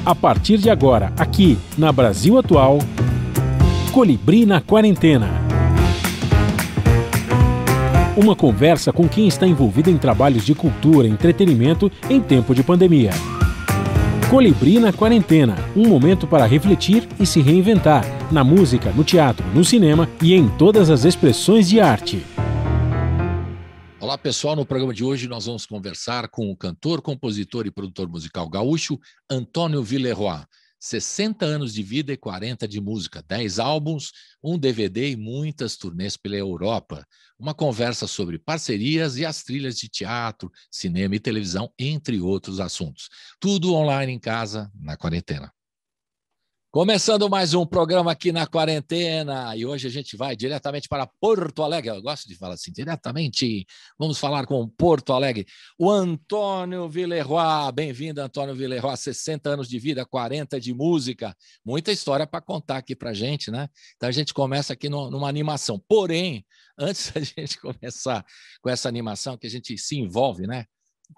A partir de agora, aqui na Brasil Atual, Colibri na Quarentena. Uma conversa com quem está envolvido em trabalhos de cultura e entretenimento em tempo de pandemia. Colibri na Quarentena, um momento para refletir e se reinventar, na música, no teatro, no cinema e em todas as expressões de arte. Olá pessoal, no programa de hoje nós vamos conversar com o cantor, compositor e produtor musical gaúcho Antônio Villeroy. 60 anos de vida e 40 de música, 10 álbuns, um DVD e muitas turnês pela Europa. Uma conversa sobre parcerias e as trilhas de teatro, cinema e televisão, entre outros assuntos. Tudo online em casa, na quarentena. Começando mais um programa aqui na quarentena, e hoje a gente vai diretamente para Porto Alegre. Eu gosto de falar assim, diretamente. Vamos falar com Porto Alegre. O Antônio Villeroy. Bem-vindo, Antônio Villeroy. 60 anos de vida, 40 de música. Muita história para contar aqui para a gente, né? Então a gente começa aqui numa animação. Porém, antes da gente começar com essa animação, que a gente se envolve, né?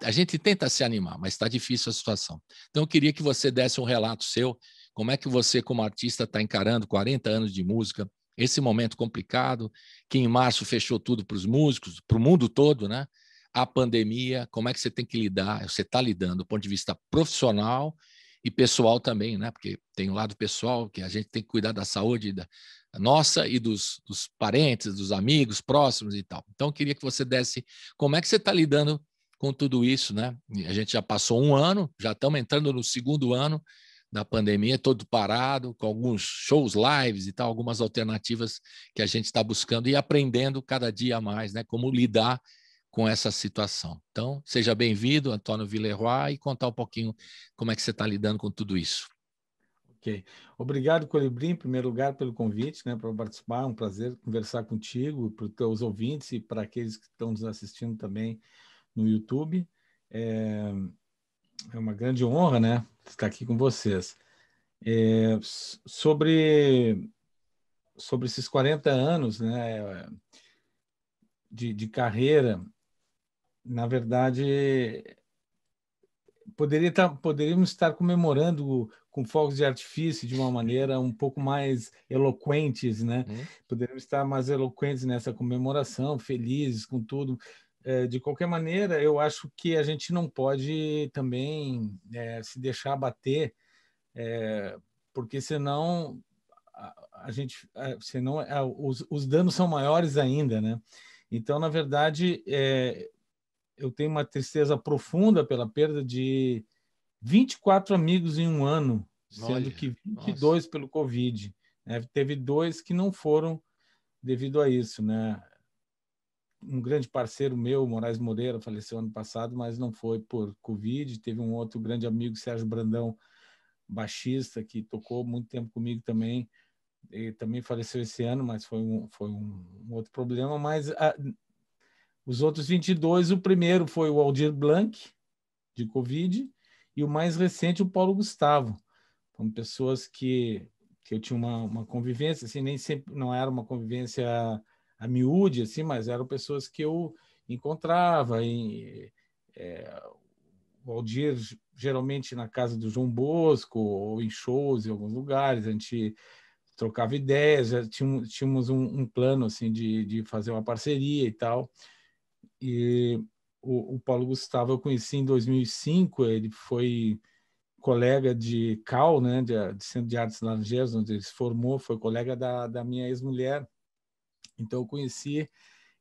A gente tenta se animar, mas está difícil a situação. Então eu queria que você desse um relato seu. Como é que você, como artista, está encarando 40 anos de música, esse momento complicado, que em março fechou tudo para os músicos, para o mundo todo, né? A pandemia, como é que você tem que lidar? Você está lidando do ponto de vista profissional e pessoal também, né? Porque tem um lado pessoal que a gente tem que cuidar da saúde da nossa e dos parentes, dos amigos próximos e tal. Então, eu queria que você desse como é que você está lidando com tudo isso, né? A gente já passou um ano, já estamos entrando no segundo ano da pandemia, todo parado, com alguns shows, lives e tal, algumas alternativas que a gente está buscando e aprendendo cada dia mais, né, como lidar com essa situação. Então, seja bem-vindo, Antônio Villeroy, e contar um pouquinho como é que você está lidando com tudo isso. Ok. Obrigado, Colibri, em primeiro lugar, pelo convite, né, para participar. É um prazer conversar contigo, para os teus ouvintes e para aqueles que estão nos assistindo também no YouTube. É uma grande honra, né, estar aqui com vocês. Sobre esses 40 anos, né, de carreira, na verdade, poderíamos estar comemorando com fogos de artifício de uma maneira um pouco mais eloquentes, né? Poderíamos estar mais eloquentes nessa comemoração, felizes com tudo. De qualquer maneira, eu acho que a gente não pode também se deixar abater, porque senão os danos são maiores ainda, né? Então, na verdade, eu tenho uma tristeza profunda pela perda de 24 amigos em um ano, sendo que 22 nossa, pelo Covid. Né? Teve 2 que não foram devido a isso, né? Um grande parceiro meu, Moraes Moreira, faleceu ano passado, mas não foi por Covid. Teve um outro grande amigo, Sérgio Brandão, baixista, que tocou muito tempo comigo também. Ele também faleceu esse ano, mas foi um outro problema. Mas os outros 22, o primeiro foi o Aldir Blanc, de Covid, e o mais recente, o Paulo Gustavo. São pessoas que eu tinha uma convivência, assim, nem sempre, não era uma convivência a miúde, assim, mas eram pessoas que eu encontrava. O Aldir, geralmente na casa do João Bosco, ou em shows em alguns lugares, a gente trocava ideias, já tínhamos um plano assim, de fazer uma parceria e tal. E o Paulo Gustavo eu conheci em 2005, ele foi colega de CAL, né, de Centro de Artes Laranjeiras, onde ele se formou, foi colega da minha ex-mulher. Então eu conheci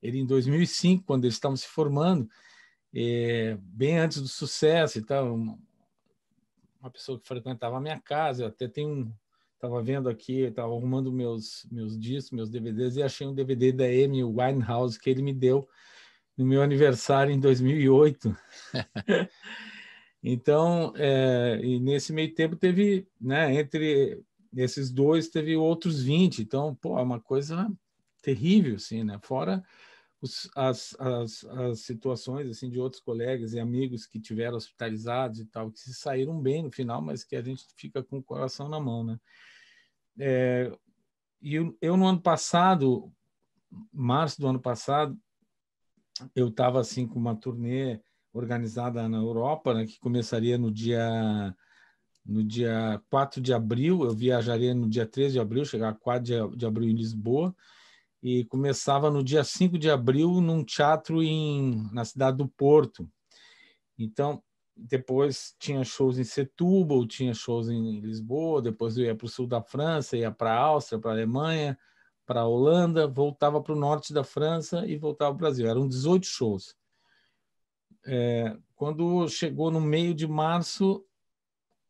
ele em 2005, quando eles estavam se formando, bem antes do sucesso e tal. Uma pessoa que frequentava a minha casa, eu até estava vendo aqui, estava arrumando meus discos, meus DVDs, e achei um DVD da Amy Winehouse que ele me deu no meu aniversário em 2008. Então, e nesse meio tempo teve, né, entre esses dois, teve outros 20. Então, pô, é uma coisa terrível, assim, né? Fora as situações, assim, de outros colegas e amigos que tiveram hospitalizados e tal, que se saíram bem no final, mas que a gente fica com o coração na mão, né? E eu no ano passado, março do ano passado, eu estava, assim, com uma turnê organizada na Europa, né, que começaria no dia no dia 4 de abril, eu viajaria no dia 13 de abril, chegava 4 de abril em Lisboa, e começava no dia 5 de abril num teatro na cidade do Porto. Então, depois tinha shows em Setúbal, tinha shows em Lisboa, depois eu ia para o sul da França, ia para a Áustria, para a Alemanha, para a Holanda, voltava para o norte da França e voltava para o Brasil. Eram 18 shows. Quando chegou no meio de março,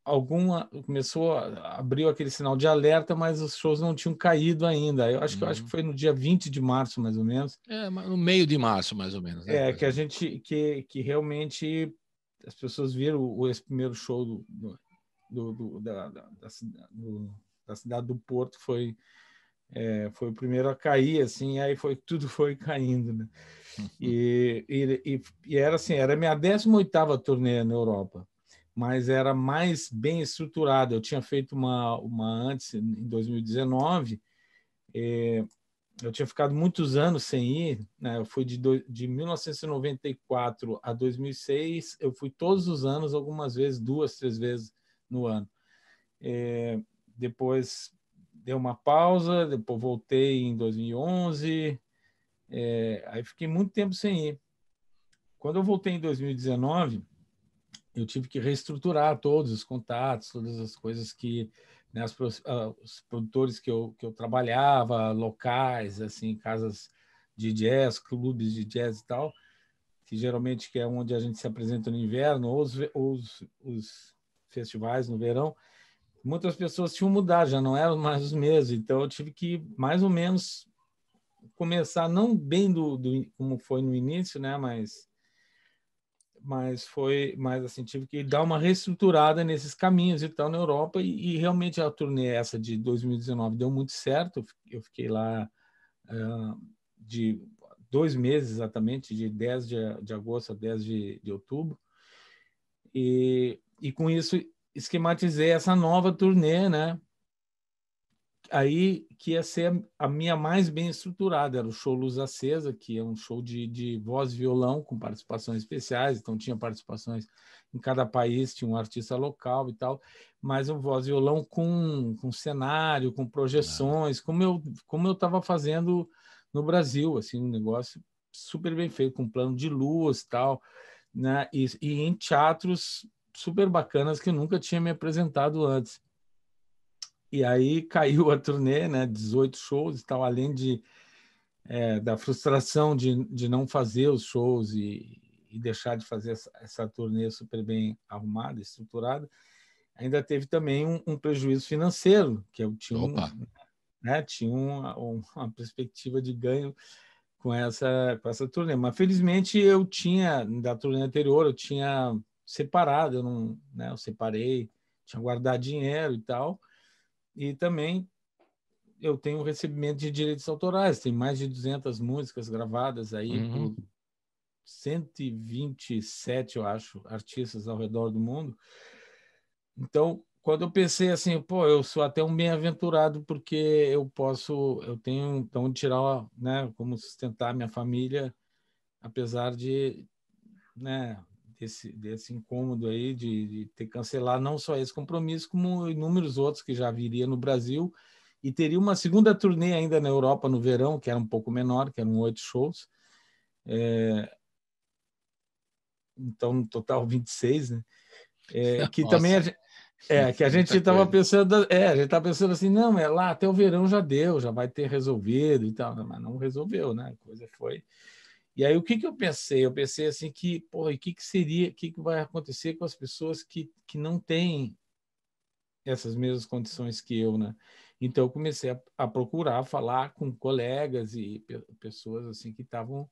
abriu aquele sinal de alerta, mas os shows não tinham caído ainda. Eu acho que foi no dia 20 de março, mais ou menos. No meio de março, mais ou menos, né? Que a gente que realmente as pessoas viram esse primeiro show da cidade do Porto, foi o primeiro a cair, assim, aí tudo foi caindo, né? E era assim, era a minha 18ª turnê na Europa, mas era mais bem estruturada. Eu tinha feito uma antes, em 2019, eu tinha ficado muitos anos sem ir, né? Eu fui de 1994 a 2006, eu fui todos os anos, algumas vezes, 2, 3 vezes no ano. Depois dei uma pausa, depois voltei em 2011, aí fiquei muito tempo sem ir. Quando eu voltei em 2019, eu tive que reestruturar todos os contatos, todas as coisas que, né, os produtores que eu trabalhava, locais, assim, casas de jazz, clubes de jazz e tal, que geralmente que é onde a gente se apresenta no inverno, ou os festivais no verão. Muitas pessoas tinham mudado, já não eram mais os mesmos, então eu tive que mais ou menos começar, não bem como foi no início, né, mas assim, tive que dar uma reestruturada nesses caminhos e tal na Europa, e realmente a turnê essa de 2019 deu muito certo. Eu fiquei lá de 2 meses exatamente, de 10 de agosto a 10 de outubro, e com isso esquematizei essa nova turnê, né? Aí que ia ser a minha mais bem estruturada, era o show Luz Acesa, que é um show de voz e violão com participações especiais, então tinha participações em cada país, tinha um artista local e tal, mas um voz e violão com cenário, com projeções, como eu estava fazendo no Brasil, assim, um negócio super bem feito, com plano de luz e tal, né? E em teatros super bacanas que eu nunca tinha me apresentado antes. E aí caiu a turnê, né? 18 shows e tal, além da frustração de não fazer os shows e deixar de fazer essa turnê super bem arrumada, estruturada, ainda teve também um prejuízo financeiro, que eu tinha, tinha uma perspectiva de ganho com essa turnê. Mas felizmente da turnê anterior, eu tinha separado, eu separei, tinha guardado dinheiro e tal. E também eu tenho recebimento de direitos autorais. Tem mais de 200 músicas gravadas aí por 127, eu acho, artistas ao redor do mundo. Então, quando eu pensei assim, pô, eu sou até um bem-aventurado porque eu tenho então de tirar, né, como sustentar minha família, apesar de, né, desse incômodo aí de ter que cancelar não só esse compromisso, como inúmeros outros que já viria no Brasil, e teria uma segunda turnê ainda na Europa no verão, que era um pouco menor, que eram 8 shows. Então, no total, 26, né? Que Nossa, também que a gente estava pensando, a gente estava pensando assim, não, lá até o verão já deu, já vai ter resolvido e tal, mas não resolveu, né? A coisa foi. E aí o que eu pensei? Eu pensei assim que, pô, e que seria, que vai acontecer com as pessoas que não têm essas mesmas condições que eu, né? Então eu comecei a procurar falar com colegas e pessoas assim que estavam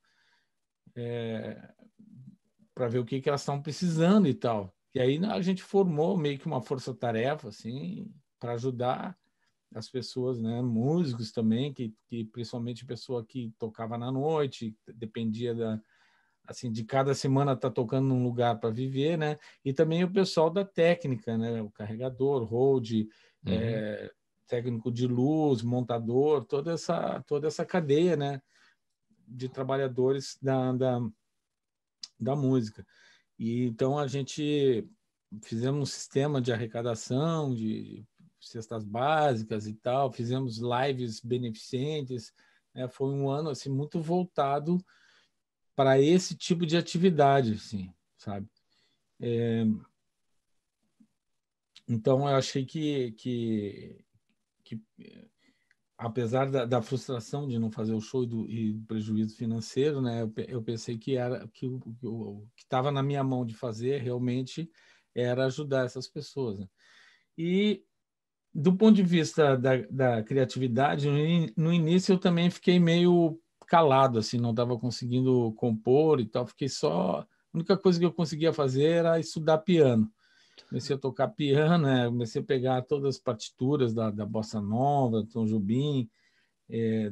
para ver o que elas estão precisando e tal. E aí a gente formou meio que uma força-tarefa assim para ajudar as pessoas, né? Músicos também, que principalmente pessoa que tocava na noite, dependia assim, de cada semana tá tocando num lugar para viver, né? E também o pessoal da técnica, né? O carregador, hold, técnico de luz, montador, toda essa cadeia, né? De trabalhadores da música. E então a gente fizemos um sistema de arrecadação, de cestas básicas e tal, fizemos lives beneficentes, né? Foi um ano assim muito voltado para esse tipo de atividade, assim, sabe? Então eu achei que apesar da frustração de não fazer o show e do prejuízo financeiro, né? Eu pensei que era o que estava na minha mão de fazer realmente era ajudar essas pessoas, né? E do ponto de vista da criatividade, no início eu também fiquei meio calado, assim, não estava conseguindo compor e tal, fiquei só... A única coisa que eu conseguia fazer era estudar piano. Comecei a tocar piano, né? Comecei a pegar todas as partituras da Bossa Nova, Tom Jobim,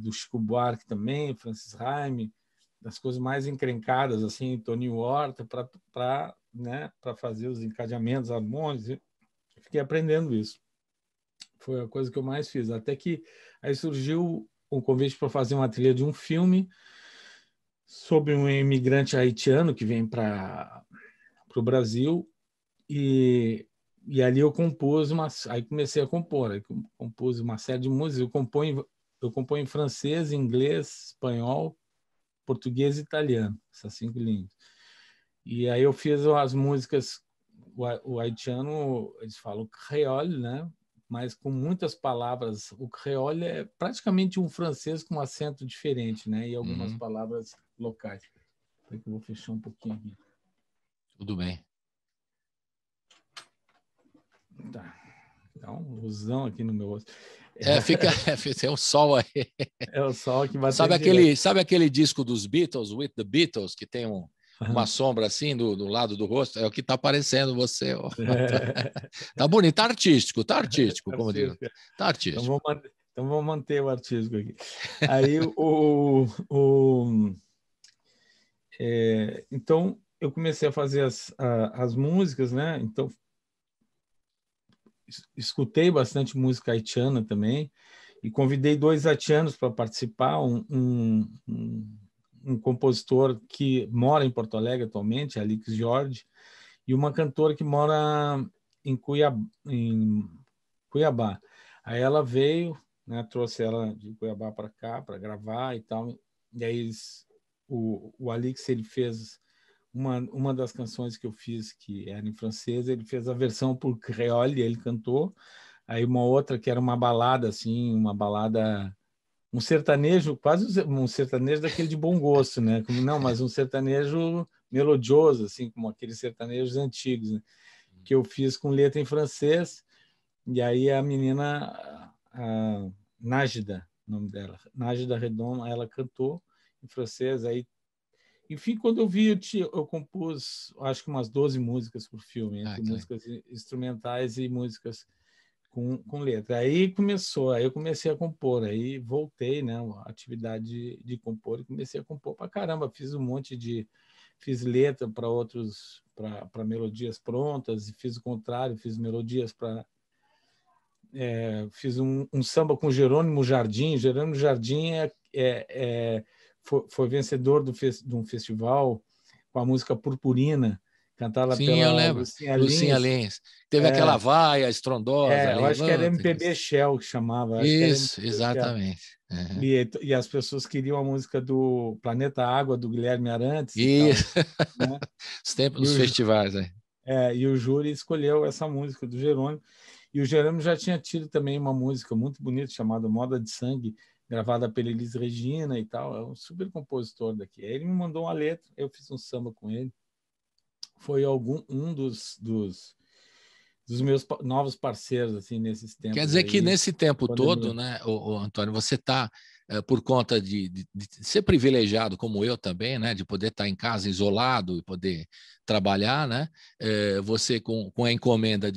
do Chico Buarque também, Francis Raime, das coisas mais encrencadas, assim, Toninho Horta, para né, fazer os encadeamentos harmônicos. Fiquei aprendendo isso. Foi a coisa que eu mais fiz. Até que aí surgiu um convite para fazer uma trilha de um filme sobre um imigrante haitiano que vem para o Brasil e ali eu compus aí comecei a compor, aí compus uma série de músicas, eu componho em francês, inglês, espanhol, português e italiano, essas 5 línguas. E aí eu fiz as músicas, o haitiano, eles falam creole, né? Mas com muitas palavras. O creole é praticamente um francês com um acento diferente, né? E algumas palavras locais. Eu vou fechar um pouquinho aqui. Tudo bem. Tá. Então, luzão aqui no meu rosto. Tem um sol aí. É o sol que bateu direto. Sabe aquele disco dos Beatles, With the Beatles, que tem uma sombra assim do lado do rosto? É o que está aparecendo você. Tá bonito, tá artístico, como digo. Tá artístico. Então vamos manter o artístico aqui. Aí então eu comecei a fazer as músicas, né? Então escutei bastante música haitiana também e convidei 2 haitianos para participar, um compositor que mora em Porto Alegre atualmente, Alix Jorge, e uma cantora que mora em Cuiabá. Aí ela veio, né, trouxe ela de Cuiabá para cá para gravar e tal. E aí o Alix, ele fez uma das canções que eu fiz, que era em francês, ele fez a versão por creole, ele cantou. Aí uma outra que era uma balada, assim, um sertanejo, quase um sertanejo daquele de bom gosto, né? Não, mas um sertanejo melodioso, assim, como aqueles sertanejos antigos, né? Que eu fiz com letra em francês. E aí a menina, a Nájida, o nome dela, Nájida Redon, ela cantou em francês. Aí, enfim, quando eu vi, eu compus, acho que umas 12 músicas por filme, entre músicas instrumentais e músicas com letra. Aí eu comecei a compor, aí voltei, né, a atividade de compor e comecei a compor para caramba, fiz letra para outros, para melodias prontas, e fiz o contrário, fiz melodias para fiz um samba com Jerônimo Jardim. Jerônimo Jardim foi vencedor de um festival com a música Purpurina, cantada pela Lucinha Lins. Lucinha Lins. Teve aquela vaia estrondosa ali. Eu acho que era MPB Shell que chamava. Isso, exatamente. Uhum. E as pessoas queriam a música do Planeta Água, do Guilherme Arantes. Isso. E tal, né? Os tempos dos festivais. E o júri escolheu essa música do Jerônimo. E o Jerônimo já tinha tido também uma música muito bonita chamada Moda de Sangue, gravada pela Elis Regina e tal. É um super compositor daqui. Aí ele me mandou uma letra, eu fiz um samba com ele. Foi um dos meus novos parceiros assim nesses tempos. Quer dizer aí, que nesse tempo todo, né, o Antônio, você está, por conta de ser privilegiado como eu também, né, de poder estar em casa isolado e poder trabalhar, né, você com a encomenda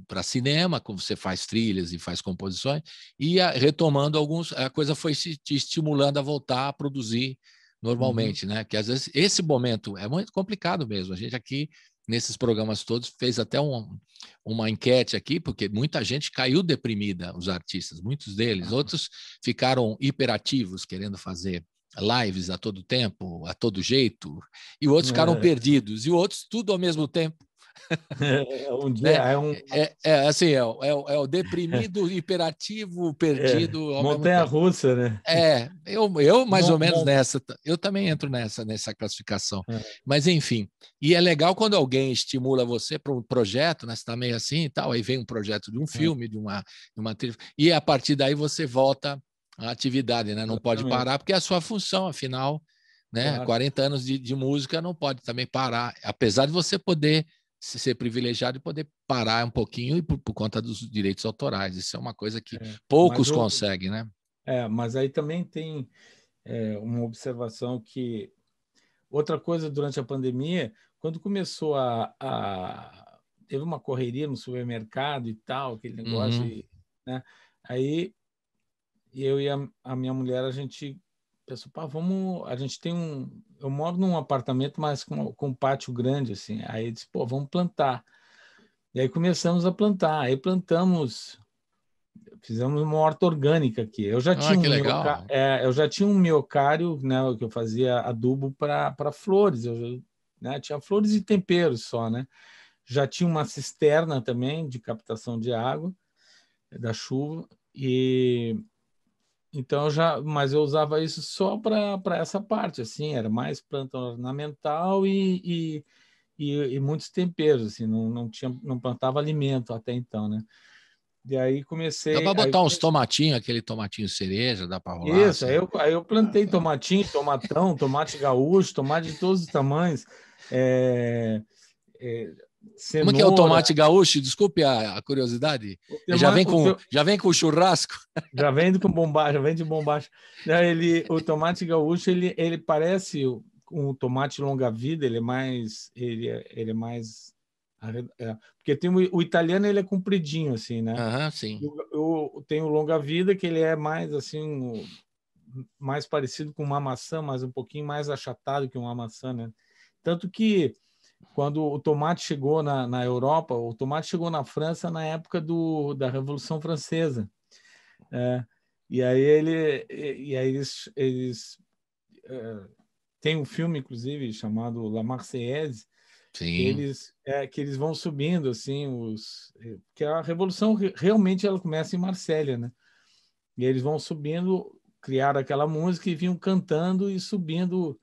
para cinema, como você faz trilhas e faz composições, e retomando a coisa foi te estimulando a voltar a produzir normalmente, né? Que às vezes esse momento é muito complicado mesmo. A gente aqui nesses programas todos fez até uma enquete aqui, porque muita gente caiu deprimida, os artistas, muitos deles, outros ficaram hiperativos, querendo fazer lives a todo tempo, a todo jeito, e outros ficaram perdidos, e outros tudo ao mesmo tempo, Um dia né? é um Assim, é o deprimido, hiperativo, perdido ao mesmo tempo. montanha-russa, né? Eu mais ou menos Mon- nessa, eu também entro nessa classificação. é, Mas, enfim, e é legal quando alguém estimula você para um projeto, né? Você está meio assim e tal, aí vem um projeto de um filme, de uma trilha, e a partir daí você volta à atividade, né? Não pode exatamente, parar, porque é a sua função, afinal, né? claro. 40 anos de música não pode também parar, apesar de você poder ser privilegiado e poder parar um pouquinho e por conta dos direitos autorais. Isso é uma coisa que Mas poucos conseguem, né? mas aí também tem uma observação que outra coisa durante a pandemia, quando começou teve uma correria no supermercado e tal, aquele negócio, Uhum. né? Aí eu e a minha mulher, a gente pensou, pá, a gente tem eu moro num apartamento, mas com um pátio grande, assim, aí disse, pô, vamos plantar. E aí começamos a plantar, aí plantamos, fizemos uma horta orgânica aqui. Ah, que legal. Eu já tinha um miocário, né, que eu fazia adubo para flores, né, tinha flores e temperos só, né? Já tinha uma cisterna também de captação de água da chuva e então mas eu usava isso só para essa parte, assim, era mais planta ornamental e muitos temperos, assim, não plantava alimento até então, né? E aí Dá para aí botar uns tomatinhos, aquele tomatinho cereja, dá para rolar, isso, assim. aí eu plantei tomatinho, tomatão, tomate gaúcho, tomate de todos os tamanhos, é, é, Como é que é o cenoura, tomate gaúcho? Desculpe a curiosidade. o Já tema, vem o com, teu, já vem com churrasco? já vende com bombacha, já vende bombacha. Daí o tomate gaúcho, ele parece um tomate longa-vida, ele é mais porque tem o italiano, ele é compridinho assim, né? Aham, sim. Tem o longa-vida que ele é mais assim, mais parecido com uma maçã, mas um pouquinho mais achatado que uma maçã, né? Tanto que quando o tomate chegou na Europa, o tomate chegou na França na época da Revolução Francesa. É, e aí eles têm um filme, inclusive, chamado La Marseillaise, Sim. que eles vão subindo, assim, que a Revolução realmente ela começa em Marsella, né? E eles vão subindo, criaram aquela música e vinham cantando e subindo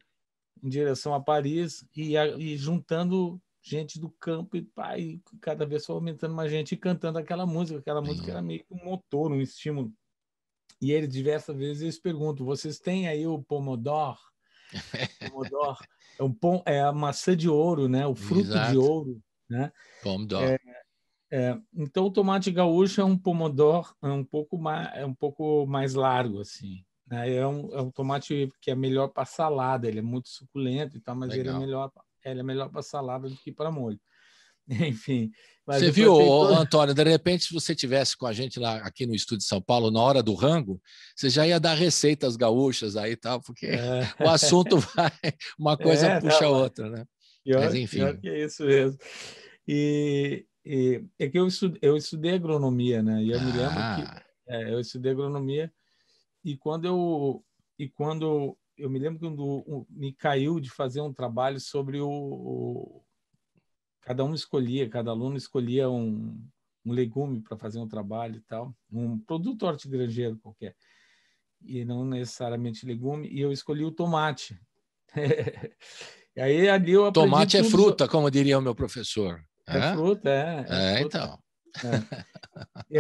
em direção a Paris e juntando gente do campo e cada vez foi aumentando mais gente e cantando aquela música. Aquela música Sim. era meio que um motor, um estímulo. E eles diversas vezes eles perguntam: vocês têm aí o pomodoro? Pomodoro é a maçã de ouro, né? O fruto de Exato. ouro, né? Pomodoro. Então o tomate gaúcho é um pomodoro é um pouco mais largo assim, né? É um tomate que é melhor para salada, ele é muito suculento e tal, mas Legal. ele é melhor para salada do que para molho. Enfim, mas Você eu viu, plantei todo. Antônio, de repente, se você tivesse com a gente lá aqui no estúdio de São Paulo, na hora do rango, você já ia dar receitas gaúchas aí e tal, porque o assunto vai, uma coisa puxa a Não, outra, né? Mas pior enfim. que é isso mesmo. E é que eu estudei agronomia, né? E eu me lembro que Ah, eu estudei agronomia e quando eu me lembro quando me caiu de fazer um trabalho sobre cada aluno escolhia um legume para fazer um trabalho e tal, um produto hortigranjeiro qualquer, e não necessariamente legume, e eu escolhi o tomate. E aí ali eu aprendi tomate é tudo. fruta, como diria o meu professor. É fruta. Então. É.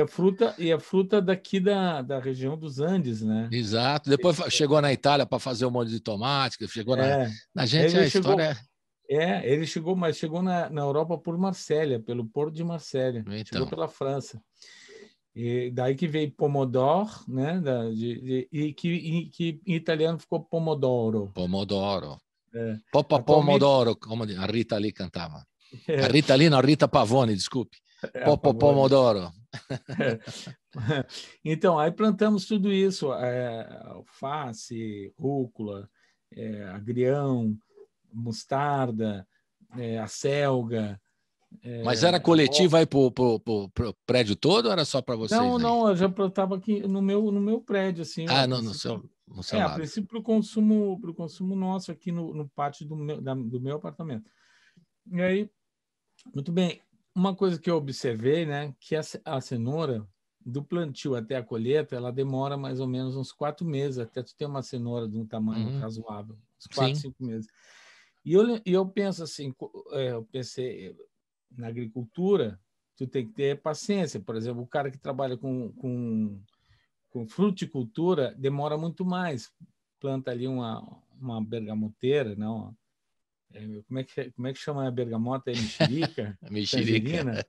E é fruta daqui da região dos Andes, né? Exato. Depois chegou na Itália para fazer um molho de tomate, que chegou É. na gente, Ele a chegou, história ele chegou, mas chegou na Europa por Marsella, pelo Porto de Marsella. Chegou então, pela França. E daí que veio pomodoro, né? E que em italiano ficou pomodoro. pomodoro. É. Popa Atualmente, pomodoro, como a Rita ali cantava. A é, Rita ali, não, a Rita Pavone, desculpe. a Popa favor, né? pomodoro. Então, aí plantamos tudo isso, alface, rúcula, agrião, mostarda, acelga, Mas era abóbora. coletivo aí pro prédio todo ou era só para vocês Não, aí? não, eu já plantava aqui no meu prédio, assim, Ah, a no princípio, seu a lado. princípio pro consumo nosso aqui no pátio do meu apartamento. E aí Muito bem. Uma coisa que eu observei, né, que a cenoura, do plantio até a colheita, ela demora mais ou menos uns 4 meses, até tu ter uma cenoura de um tamanho razoável, uns 4, Sim. 5 meses. E eu penso assim, eu pensei, na agricultura, tu tem que ter paciência. Por exemplo, o cara que trabalha com fruticultura demora muito mais. Planta ali uma bergamoteira, não? Como é que chama a bergamota? É mexerica? Mexerica. Tangerina?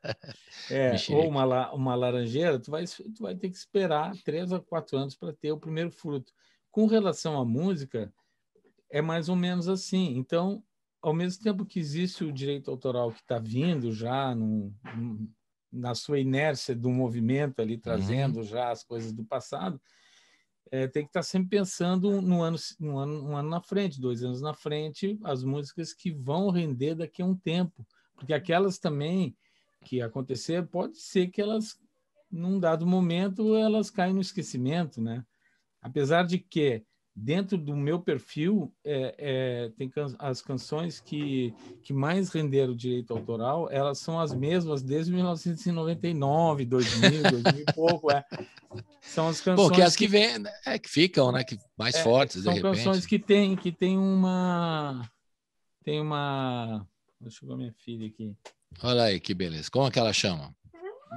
Ou Mexerica. uma laranjeira, tu vai ter que esperar 3 a 4 anos para ter o primeiro fruto. Com relação à música, é mais ou menos assim. Então, ao mesmo tempo que existe o direito autoral que está vindo já na sua inércia do movimento ali, Uhum. trazendo já as coisas do passado, tem que estar sempre pensando um ano na frente, 2 anos na frente, as músicas que vão render daqui a um tempo. Porque aquelas também que acontecer, pode ser que elas, num dado momento, elas caem no esquecimento, né? Apesar de que, dentro do meu perfil, tem as canções que mais renderam direito autoral, elas são as mesmas desde 1999, 2000 e pouco. São as Bom, que canções as que vêm, que ficam, né? Que mais fortes, de são canções repente. que tem uma... Deixa eu ver minha filha aqui. Olha aí, que beleza. Como é que ela chama?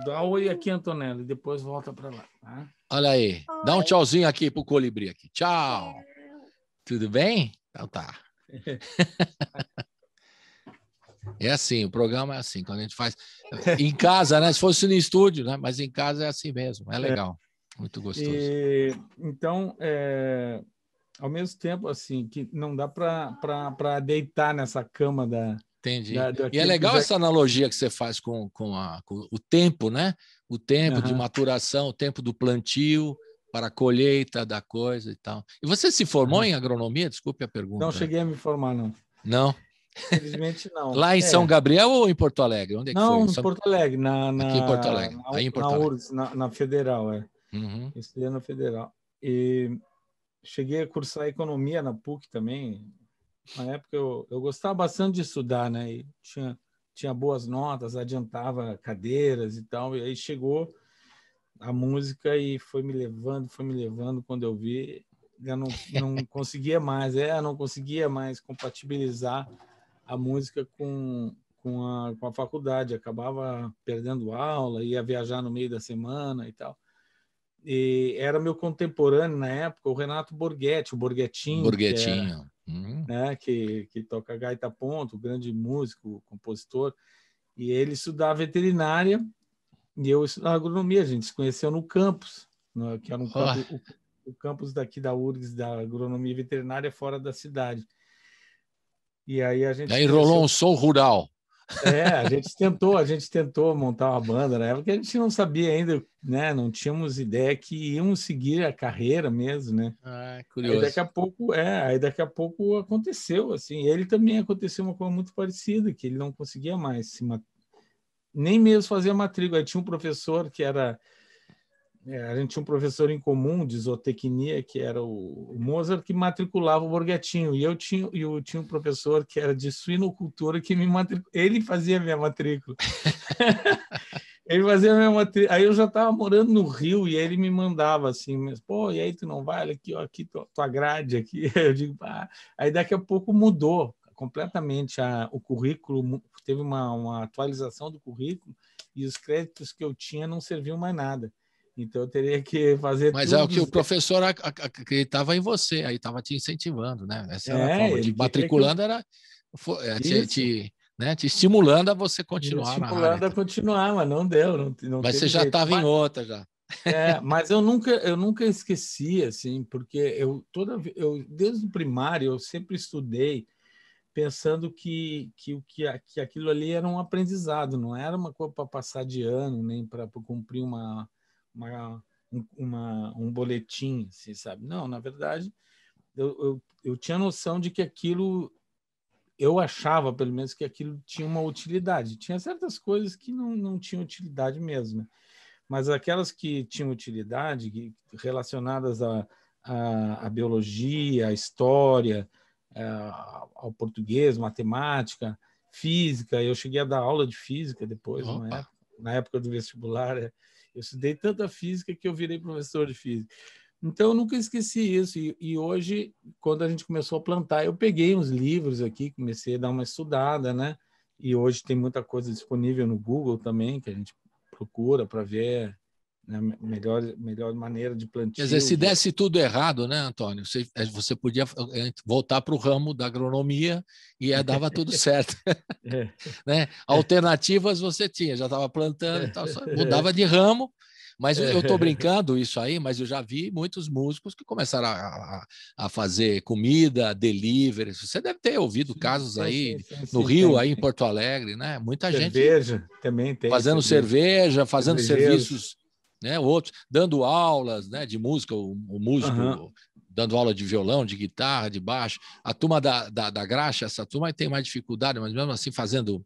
Dá oi aqui, Antonella, e depois volta para lá. Tá? Olha aí. Dá um tchauzinho aqui pro colibri aqui. Tchau. Tudo bem? Então tá. É assim, o programa é assim, quando a gente faz em casa, né? Se fosse no estúdio, né? Mas em casa é assim mesmo, é legal, muito gostoso. Então, ao mesmo tempo, assim, que não dá para deitar nessa cama Entendi. E é daquilo que legal já... essa analogia que você faz com o tempo, né? O tempo de Aham. maturação, o tempo do plantio para a colheita da coisa e tal. E você se formou Aham. em agronomia? Desculpe a Não pergunta. cheguei a me formar, não. Não? Felizmente, não. Lá em São Gabriel ou em Porto Alegre? Onde é que foi? Não, em Porto Alegre, Aqui em Porto Alegre. Aí em na Porto Alegre. URGS, na Federal, Uhum. Estudei na Federal. E cheguei a cursar economia na PUC também. Na época eu gostava bastante de estudar, né? E tinha boas notas, adiantava cadeiras e tal. E aí chegou a música e foi me levando, foi me levando. Quando eu vi, eu não conseguia mais, não conseguia mais compatibilizar a música com a faculdade. Acabava perdendo aula, ia viajar no meio da semana e tal. E era meu contemporâneo na época, o Renato Borghetti, o Borghettinho, que era, Borghetinho. Uhum. né, que toca gaita ponto, grande músico, compositor, e ele estudava veterinária e eu estudava agronomia. A gente se conheceu no campus, que era um Oh. campus, o campus daqui da URGS, da agronomia veterinária, fora da cidade. E aí a gente se Aí rolou um conheceu. som rural. A gente tentou montar uma banda na época, a gente não sabia ainda, né? Não tínhamos ideia que íamos seguir a carreira mesmo, né? Ah, Aí daqui curioso. a pouco, aconteceu assim. Ele também aconteceu uma coisa muito parecida, que ele não conseguia mais nem mesmo fazer a matrícula. Aí tinha um professor que era, a gente tinha um professor em comum de zootecnia, que era o Mozart, que matriculava o Borghetinho, e eu tinha um professor que era de suinocultura que me matriculava. Ele fazia a minha matrícula. Ele fazia a minha matrícula. Aí eu já estava morando no Rio e ele me mandava assim, mas, pô, e aí tu não vai? Olha aqui, ó, aqui tua grade aqui. Eu digo, pá. Aí daqui a pouco mudou completamente o currículo, teve uma atualização do currículo e os créditos que eu tinha não serviam mais nada. Então eu teria que fazer Mas é tudo o que dos o professor acreditava em você, aí estava te incentivando, né? Essa era a forma, te ele queria que eu matriculando era isso, né, te estimulando a você me continuar na área. estimulando a continuar, mas não deu, não Mas você teve já jeito. estava em outra já. Mas eu nunca esqueci, assim, porque desde o primário eu sempre estudei pensando que aquilo ali era um aprendizado, não era uma coisa para passar de ano, nem para cumprir uma, um boletim, assim, sabe? Não, na verdade, eu tinha noção de que aquilo, eu achava, pelo menos, que aquilo tinha uma utilidade. Tinha certas coisas que não tinham utilidade mesmo, né? Mas aquelas que tinham utilidade, relacionadas à biologia, à história, ao português, matemática, física. Eu cheguei a dar aula de física depois, na época do vestibular. Eu estudei tanta física que eu virei professor de física. Então, eu nunca esqueci isso. E hoje, quando a gente começou a plantar, eu peguei uns livros aqui, comecei a dar uma estudada, né? E hoje tem muita coisa disponível no Google também, que a gente procura para ver, né, melhor maneira de plantio. Quer dizer, se desse tudo errado, né, Antônio? Você podia voltar para o ramo da agronomia e dava tudo certo. Né? Alternativas você tinha, já estava plantando e tal, só mudava de ramo. Mas eu estou brincando isso aí, mas eu já vi muitos músicos que começaram a fazer comida, delivery. Você deve ter ouvido casos aí no Rio, aí em Porto Alegre, né? Muita cerveja gente também tem. Fazendo cerveja, fazendo serviços, né? Outros, dando aulas, né? De música, o músico dando aula de violão, de guitarra, de baixo. A turma da graxa, essa turma tem mais dificuldade, mas mesmo assim fazendo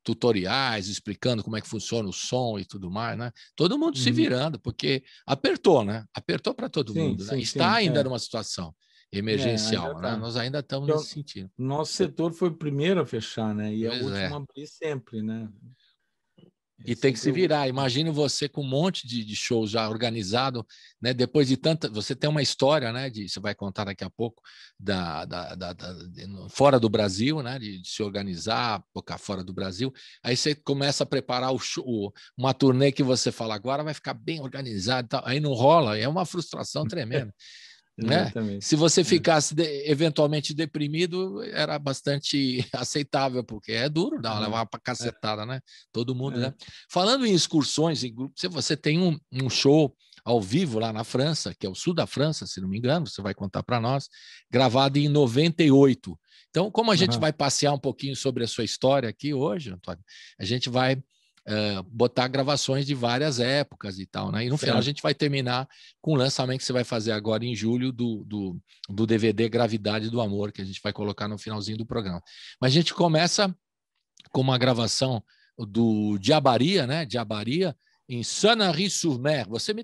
tutoriais, explicando como é que funciona o som e tudo mais, né? Todo mundo se virando, porque apertou, né? Apertou para todo mundo, né? Está ainda numa situação emergencial, né? Nós ainda estamos nesse sentido. Nosso setor foi o primeiro a fechar, né? E é o último a abrir sempre, né? E tem que se virar. Imagine você com um monte de shows já organizado, né? Depois de tanta, você tem uma história, né? Você vai contar daqui a pouco fora do Brasil, né? De se organizar, tocar fora do Brasil. Aí você começa a preparar uma turnê que você fala agora vai ficar bem organizado, e tal. Aí não rola. É uma frustração tremenda. Né? Se você ficasse eventualmente deprimido, era bastante aceitável, porque é duro levar para cacetada, né? Todo mundo, né? Falando em excursões em grupo, você tem um show ao vivo lá na França, que é o sul da França, se não me engano, você vai contar para nós, gravado em 98. Então, como a gente vai passear um pouquinho sobre a sua história aqui hoje, Antônio, a gente vai botar gravações de várias épocas e tal, né? E no final a gente vai terminar com o lançamento que você vai fazer agora em julho do DVD Gravidade do Amor, que a gente vai colocar no finalzinho do programa. Mas a gente começa com uma gravação do Diabaria, né? Diabaria, em Sanary-sur-Mer. Você me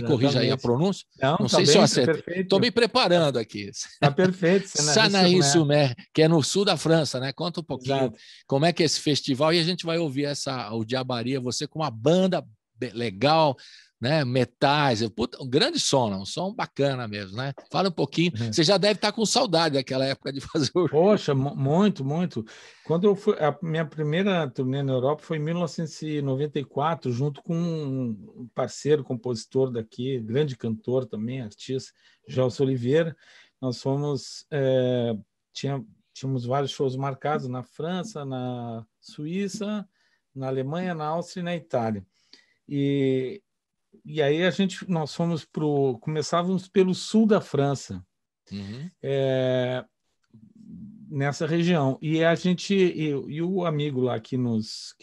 corrija aí a pronúncia? Não sei se eu acertei. Estou me preparando aqui. Está perfeito. Sanary-sur-Mer, que é no sul da França, né? Conta um pouquinho como é que é esse festival e a gente vai ouvir o Diabaria, você com uma banda legal, né? Metais, um grande som, um som bacana mesmo, né? Fala um pouquinho. Você já deve estar com saudade daquela época de fazer o... Poxa, muito, muito. Quando eu fui, a minha primeira turnê na Europa foi em 1994, junto com um parceiro, compositor daqui, grande cantor também, artista, Gelson Oliveira. Nós fomos, tínhamos vários shows marcados na França, na Suíça, na Alemanha, na Áustria e na Itália. E aí nós fomos começávamos pelo sul da França, nessa região. E e o amigo lá que nos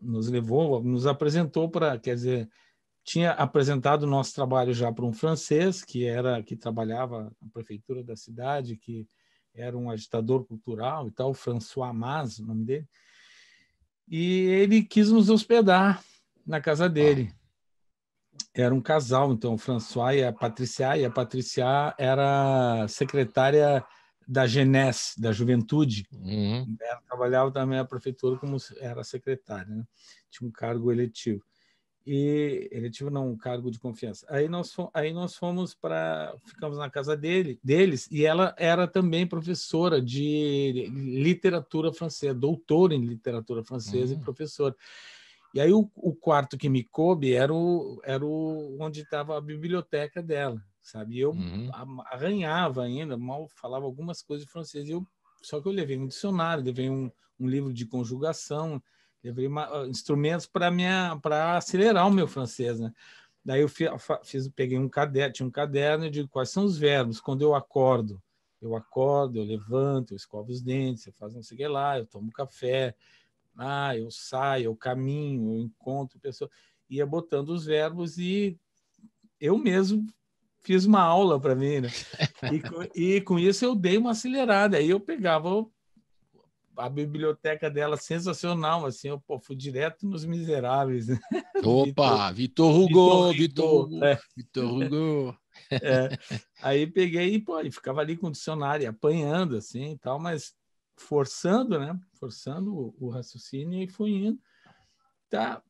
levou, nos apresentou quer dizer, tinha apresentado o nosso trabalho já para um francês que trabalhava na prefeitura da cidade, que era um agitador cultural e tal, François Mas, o nome dele. E ele quis nos hospedar na casa dele. Era um casal, então, o François e a Patricia era secretária da Jeunesse, da Juventude. Ela trabalhava também na prefeitura como era secretária, né? Tinha um cargo eletivo. Eletivo não, um cargo de confiança. Aí nós ficamos na casa deles, e ela era também professora de literatura francesa, doutora em literatura francesa e professora. E aí o quarto que me coube era onde estava a biblioteca dela, sabe? E eu arranhava ainda, mal falava algumas coisas de francês. Só que eu levei um dicionário, levei um livro de conjugação, levei instrumentos para acelerar o meu francês, né? Daí eu peguei um caderno, tinha um caderno e digo quais são os verbos. Quando eu acordo, eu levanto, eu escovo os dentes, eu faço não sei o que lá, eu tomo café. Eu saio, eu caminho, eu encontro pessoas. Ia botando os verbos e eu mesmo fiz uma aula para mim, né? E com isso eu dei uma acelerada. Aí eu pegava a biblioteca dela, sensacional, assim, eu fui direto nos Miseráveis. Né? Opa, Victor Hugo. Victor Hugo. Aí peguei e ficava ali com o dicionário, apanhando, assim, e tal, mas forçando, né? Forçando o raciocínio e fui indo. Tá.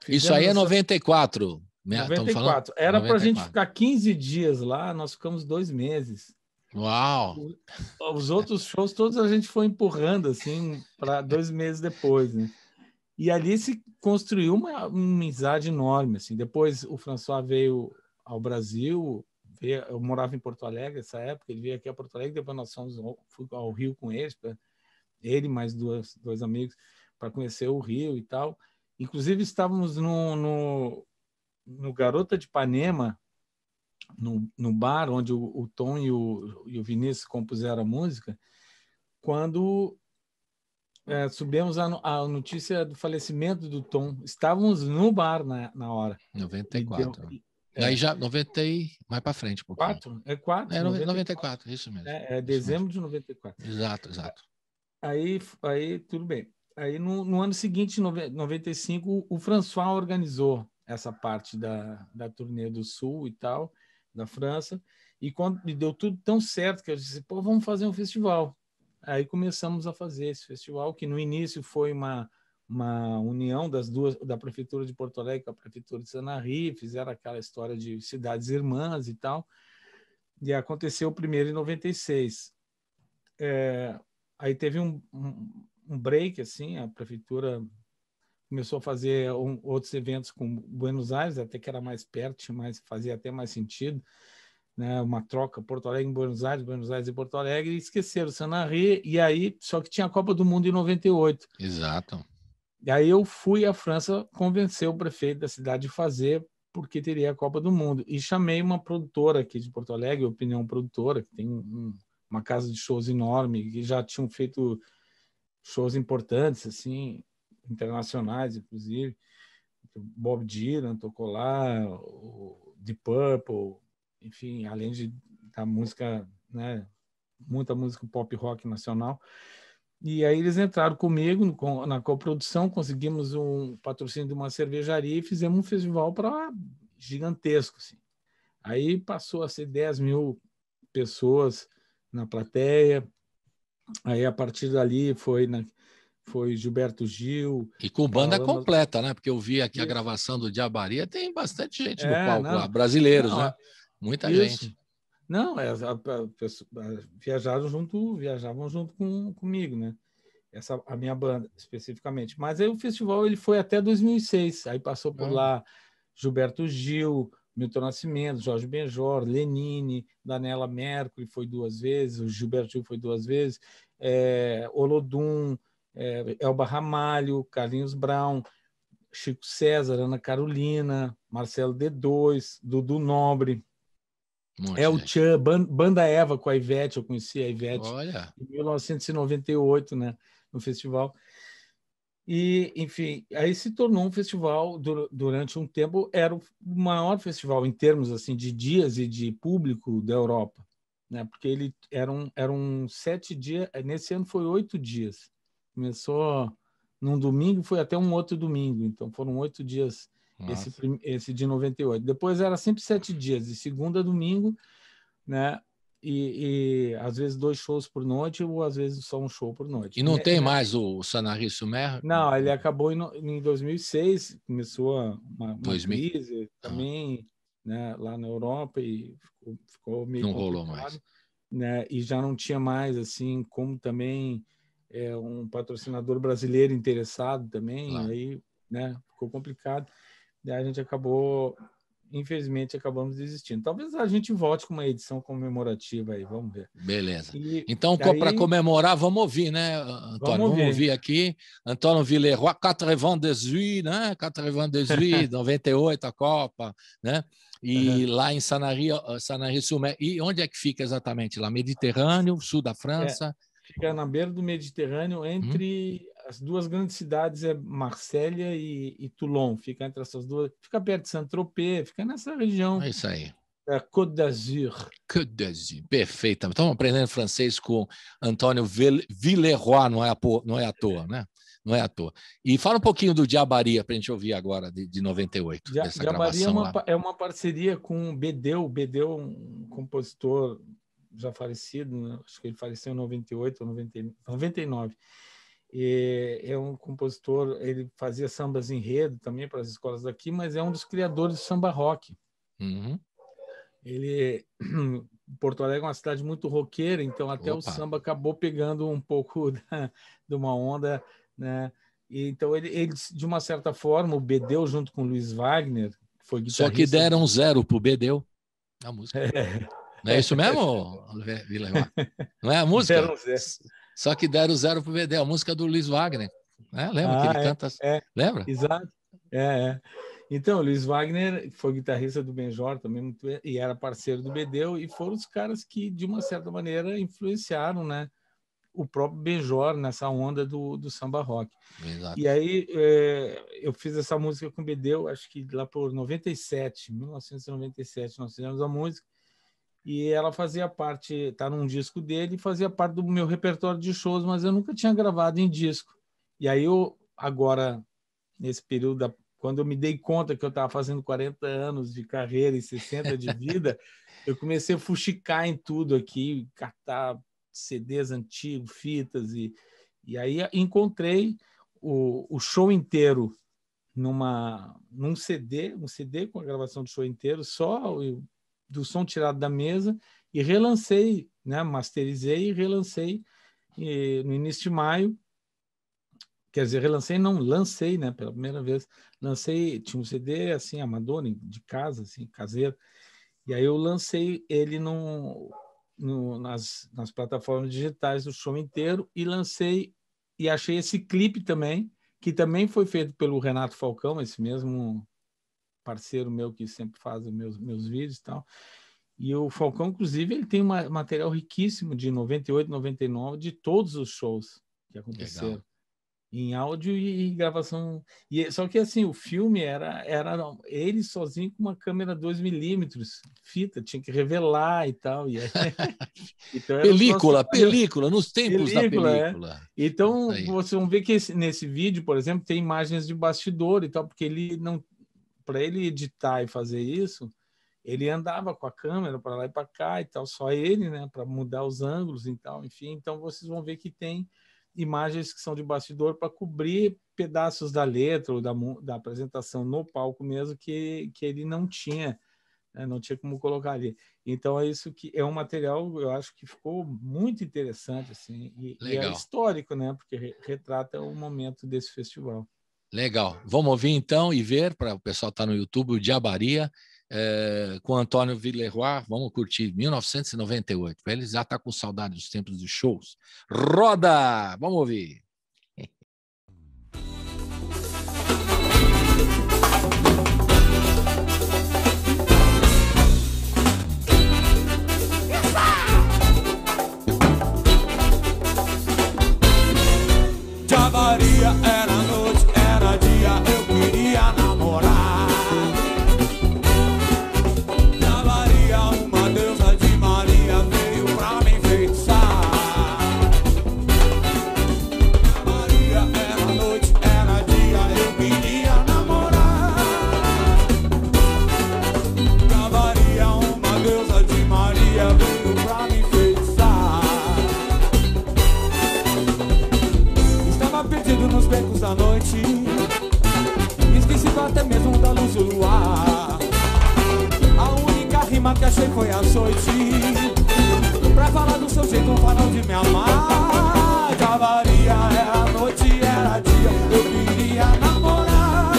Isso aí é 94. Né? 94. Era para a gente ficar 15 dias lá, nós ficamos 2 meses. Uau! Os outros shows todos a gente foi empurrando assim para 2 meses depois, né? E ali se construiu uma amizade enorme, assim. Depois o François veio ao Brasil, eu morava em Porto Alegre nessa época, ele veio aqui a Porto Alegre, depois nós fui ao Rio com eles, ele mais dois amigos, para conhecer o Rio e tal. Inclusive estávamos no Garota de Ipanema, no bar onde o Tom e o Vinícius compuseram a música, quando subimos a notícia do falecimento do Tom. Estávamos no bar na hora. 94. Aí já 90 e mais para frente um pouquinho. 4? 94, isso mesmo. Dezembro de 94. Exato. Aí tudo bem. Aí no ano seguinte, 95, o François organizou essa parte da turnê do Sul e tal, da França, e deu tudo tão certo que eu disse, pô, vamos fazer um festival. Aí começamos a fazer esse festival, que no início foi uma união das duas, da Prefeitura de Porto Alegre com a Prefeitura de Sanarém, fizeram aquela história de cidades irmãs e tal, e aconteceu o primeiro em 96. Aí teve um break, assim, a Prefeitura começou a fazer outros eventos com Buenos Aires, até que era mais perto, fazia até mais sentido, né, uma troca Porto Alegre em Buenos Aires e Porto Alegre, e esqueceram o Sanarém, e aí, só que tinha a Copa do Mundo em 98. Exato. E aí eu fui à França convencer o prefeito da cidade de fazer, porque teria a Copa do Mundo, e chamei uma produtora aqui de Porto Alegre, Opinião Produtora, que tem uma casa de shows enorme, que já tinham feito shows importantes, assim, internacionais, inclusive. Bob Dylan tocou lá, o Deep Purple, enfim, além da música, né, muita música pop rock nacional. E aí eles entraram comigo na coprodução, conseguimos um patrocínio de uma cervejaria e fizemos um festival gigantesco, assim. Aí passou a ser 10 mil pessoas na plateia. Aí a partir dali foi Gilberto Gil. E com banda completa, né? Porque eu vi aqui a gravação do Diabaria, tem bastante gente no palco lá, brasileiros, né? Muita gente. Não, viajavam junto comigo, né? A minha banda, especificamente. Mas aí o festival ele foi até 2006. Aí passou por lá Gilberto Gil, Milton Nascimento, Jorge Benjor, Lenine, Daniela Mercury foi 2 vezes, o Gilberto Gil foi 2 vezes, Olodum, Elba Ramalho, Carlinhos Brown, Chico César, Ana Carolina, Marcelo D2, Dudu Nobre, El Chan, Banda Eva com a Ivete, eu conheci a Ivete em 1998, né, no festival. E, enfim, aí se tornou um festival durante um tempo, era o maior festival em termos assim de dias e de público da Europa, né? Porque ele eram 7 dias, nesse ano foi 8 dias. Começou num domingo, foi até um outro domingo, então foram 8 dias esse de 98. Depois era sempre 7 dias, de segunda a domingo, né? E às vezes 2 shows por noite ou às vezes só um show por noite. E não tem mais o Sanarém-sur-Mer? Não, ele acabou em 2006, começou uma crise também, né, lá na Europa e ficou meio não rolou mais, né? E já não tinha mais assim como também um patrocinador brasileiro interessado também, aí, né, ficou complicado. E a gente infelizmente acabamos desistindo. Talvez a gente volte com uma edição comemorativa aí, vamos ver. Beleza. Então, para comemorar, vamos ouvir, né, Antônio? Vamos ouvir aqui. Antônio Villeroy, 98, né? 98, 98, a Copa, né? E lá em Sanarém-sur-Mer. E onde é que fica exatamente? Lá, Mediterrâneo, sul da França? Fica na beira do Mediterrâneo, entre as 2 grandes cidades, Marsella e Toulon. Fica entre essas 2. Fica perto de Saint-Tropez, fica nessa região. É isso aí. Côte d'Azur. Côte d'Azur, perfeito. Estamos aprendendo francês com Antônio Villeroy, não é à toa, né? Não é à toa. E fala um pouquinho do Diabaria, para a gente ouvir agora, de 98. Diabaria é uma parceria com o Bedeu, um compositor já falecido, né? Acho que ele faleceu em 98 ou 99. E é um compositor, ele fazia sambas enredo também para as escolas daqui, mas é um dos criadores do samba rock. Uhum. Porto Alegre é uma cidade muito roqueira, então até o samba acabou pegando um pouco de uma onda, né? E, então ele, de uma certa forma, o Bedeu junto com o Luiz Wagner, que foi guitarrista... Só que deram 0 pro Bedeu a música. Não é isso mesmo, Vilela? Não é a música? Deram 0. Só que deram 0 pro Bedeu, a música do Luiz Wagner. Lembra que ele canta? Lembra? Exato. Então, o Luiz Wagner foi guitarrista do Benjor também, e era parceiro do Bedeu, e foram os caras que, de uma certa maneira, influenciaram, né, o próprio Benjor nessa onda do samba rock. Exato. E aí eu fiz essa música com o Bedeu, acho que lá por 1997, nós fizemos a música, e ela fazia parte, está num disco dele, fazia parte do meu repertório de shows, mas eu nunca tinha gravado em disco. E aí agora, nesse período, quando eu me dei conta que eu estava fazendo 40 anos de carreira e 60 de vida, eu comecei a fuxicar em tudo aqui, catar CDs antigos, fitas, e aí encontrei o show inteiro num CD, um CD com a gravação do show inteiro, só do som tirado da mesa, e relancei, né, masterizei e relancei no início de maio. Quer dizer, lancei, né, pela primeira vez. Lancei, tinha um CD assim, amador, de casa, assim, caseiro. E aí eu lancei ele nas plataformas digitais do show inteiro e lancei e achei esse clipe também, que também foi feito pelo Renato Falcão, esse mesmo parceiro meu que sempre faz os meus vídeos e tal. E o Falcão, inclusive, ele tem um material riquíssimo de 98, 99, de todos os shows que aconteceram. Legal. Em áudio e gravação. Só que assim, o filme era ele sozinho com uma câmera 2mm, fita, tinha que revelar e tal. E aí, então película, nos tempos da película. Então, vocês vão ver que nesse vídeo, por exemplo, tem imagens de bastidor e tal, porque ele não, para ele editar e fazer isso, ele andava com a câmera para lá e para cá e tal, só ele, né, para mudar os ângulos e tal, enfim. Então, vocês vão ver que tem imagens que são de bastidor para cobrir pedaços da letra ou da apresentação no palco mesmo que ele não tinha, né? Não tinha como colocar ali. Então é isso que é um material, eu acho que ficou muito interessante assim, e é histórico, né? Porque retrata o momento desse festival. Legal. Vamos ouvir então e ver, para o pessoal estar no YouTube, o Diabaria, com Antônio Villeroy. Vamos curtir 1998. Ele já está com saudade dos tempos dos shows. Roda! Vamos ouvir. Diabaria era noite, era dia, eu queria namorar. Nos becos da noite, esquecido até mesmo da luz do luar. A única rima que achei foi açoite, pra falar do seu jeito, um farol de me amar. Diabaria era noite, era dia, eu queria namorar.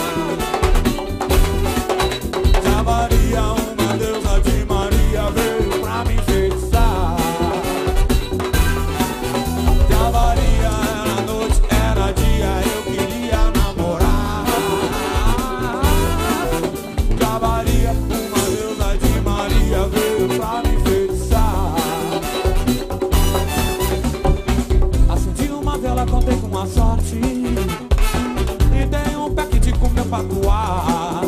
Diabaria, uma deusa de Maria, veio pra me enfeitiçar. Diabaria era noite, era dia, eu queria namorar. Diabaria, uma deusa de Maria, veio pra me enfeitiçar. Acendi uma vela, contei com a sorte, e dei um paquete com meu patuá.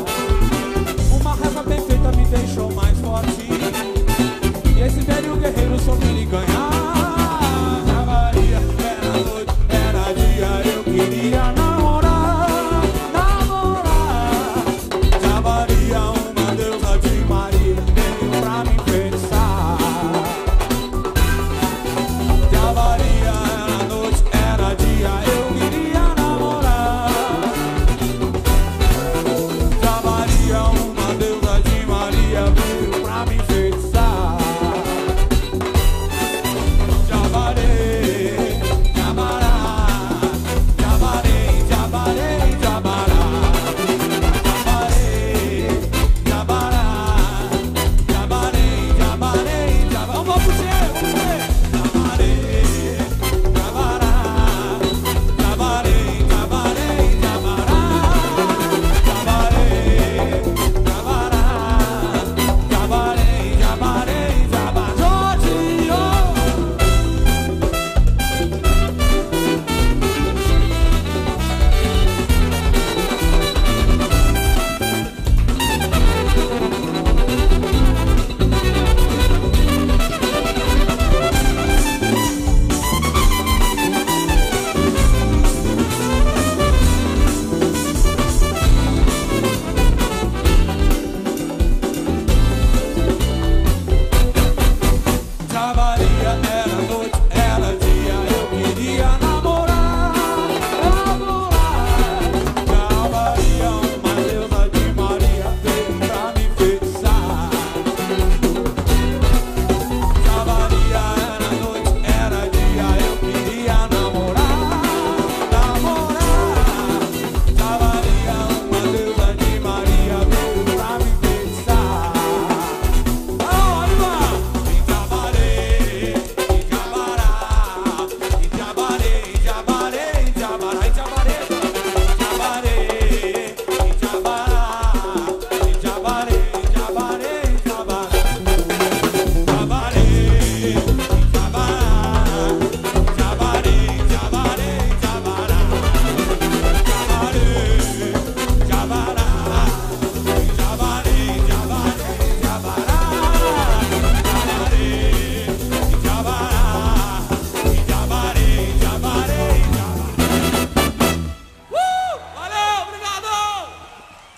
Uma reza bem feita me deixou mais forte, e esse velho guerreiro soube lhe ganhar. Diabaria, era noite, era dia, eu queria namorar, namorar. Diabaria, uma deusa de Maria, veio pra me enfeitiçar.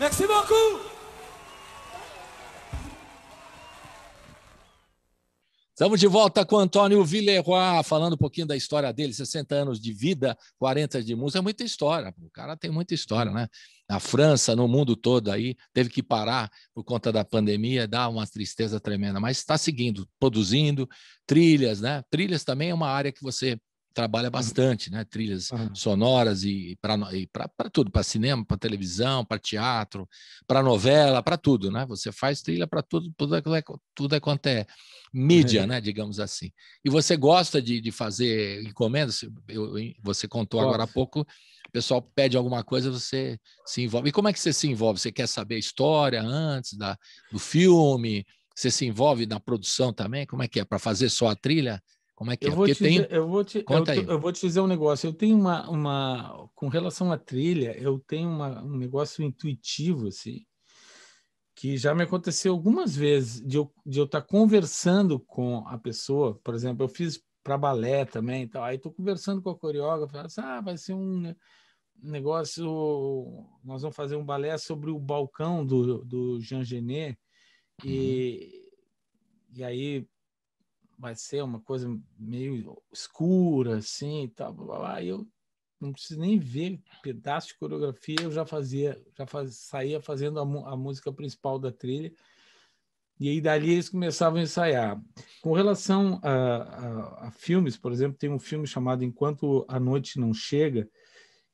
Merci beaucoup. Estamos de volta com o Antônio Villeroy, falando um pouquinho da história dele, 60 anos de vida, 40 de música, é muita história, o cara tem muita história, né? Na França, no mundo todo aí, teve que parar por conta da pandemia, dá uma tristeza tremenda, mas está seguindo, produzindo trilhas, né? Trilhas também é uma área que você trabalha bastante, né? Trilhas sonoras e para tudo, para cinema, para televisão, para teatro, para novela, para tudo, né? Você faz trilha para tudo quanto é mídia, né? Digamos assim. E você gosta de fazer encomendas? Você contou agora há pouco, o pessoal pede alguma coisa, você se envolve. E como é que você se envolve? Você quer saber a história antes do filme? Você se envolve na produção também? Como é que é? Para fazer só a trilha? Como é que é? Porque tem... Conta aí. Eu vou te dizer um negócio. Eu tenho com relação à trilha, eu tenho um negócio intuitivo, assim, que já me aconteceu algumas vezes de eu estar conversando com a pessoa. Por exemplo, eu fiz para balé também, então, aí estou conversando com a coreógrafa, assim, vai ser um negócio, nós vamos fazer um balé sobre o balcão do Jean Genet, e aí vai ser uma coisa meio escura, assim, e tal, blá, blá, blá. Eu não preciso nem ver pedaço de coreografia, eu saía fazendo a música principal da trilha, e aí dali eles começavam a ensaiar. Com relação a filmes, por exemplo, tem um filme chamado Enquanto a Noite Não Chega,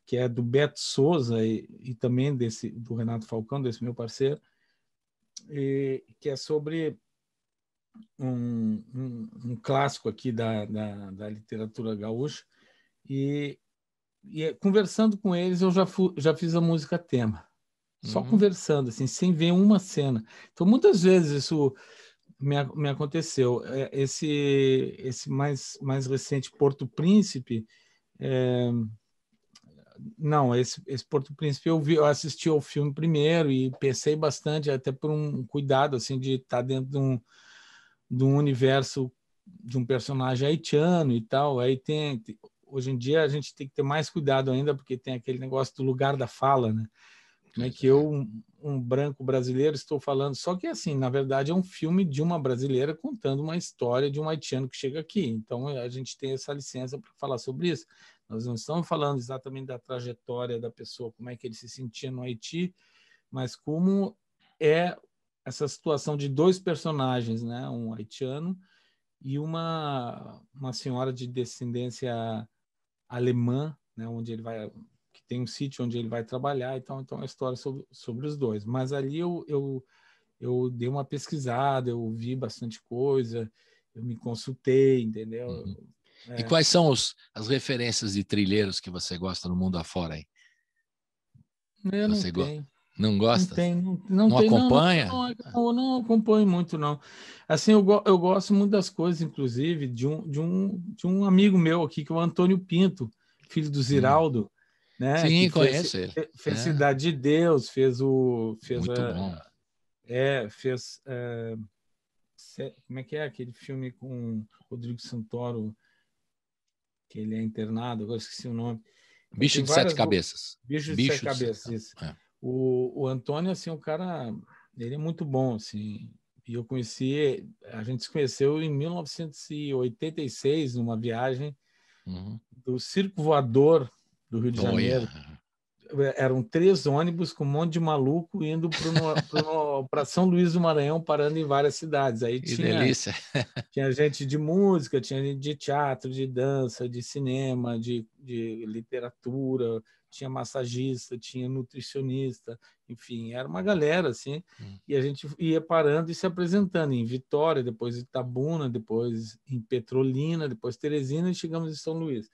que é do Beto Souza e também do Renato Falcão, desse meu parceiro, que é sobre um clássico aqui da literatura gaúcha, e conversando com eles eu já fiz a música tema, só conversando, assim, sem ver uma cena. Então, muitas vezes isso me aconteceu. Esse mais recente, Porto Príncipe, não, esse Porto Príncipe eu assisti ao filme primeiro e pensei bastante, até por um cuidado assim, de estar dentro de um universo de um personagem haitiano e tal. Aí hoje em dia a gente tem que ter mais cuidado ainda, porque tem aquele negócio do lugar da fala, né? Como é que eu, um branco brasileiro, estou falando? Só que, assim, na verdade, é um filme de uma brasileira contando uma história de um haitiano que chega aqui. Então, a gente tem essa licença para falar sobre isso. Nós não estamos falando exatamente da trajetória da pessoa, como é que ele se sentia no Haiti, mas como é essa situação de dois personagens, né? Um haitiano e uma senhora de descendência alemã, né? Onde ele vai... que tem um sítio onde ele vai trabalhar, então é uma história sobre os dois. Mas ali eu dei uma pesquisada, eu vi bastante coisa, eu me consultei, entendeu? E quais são as referências de trilheiros que você gosta no mundo afora aí? Eu não tenho. Não gosta? Não acompanha? Não acompanho muito, não. Assim, eu gosto muito das coisas, inclusive, de um amigo meu aqui, que é o Antônio Pinto, filho do Ziraldo, né? Sim, que conheço ele. Fez Cidade de Deus, Muito bom. Como é que é aquele filme com Rodrigo Santoro, que ele é internado, agora esqueci o nome. Bicho de Sete Cabeças. Bicho de Sete Cabeças, isso. O Antônio, assim, o cara, ele é muito bom, assim. E a gente se conheceu em 1986, numa viagem do Circo Voador do Rio de Janeiro. Eram 3 ônibus com um monte de maluco indo para São Luís do Maranhão, parando em várias cidades. Aí delícia! Tinha gente de música, tinha gente de teatro, de dança, de cinema, de literatura, tinha massagista, tinha nutricionista, enfim, era uma galera, assim, e a gente ia parando e se apresentando em Vitória, depois em Itabuna, depois em Petrolina, depois Teresina, e chegamos em São Luís.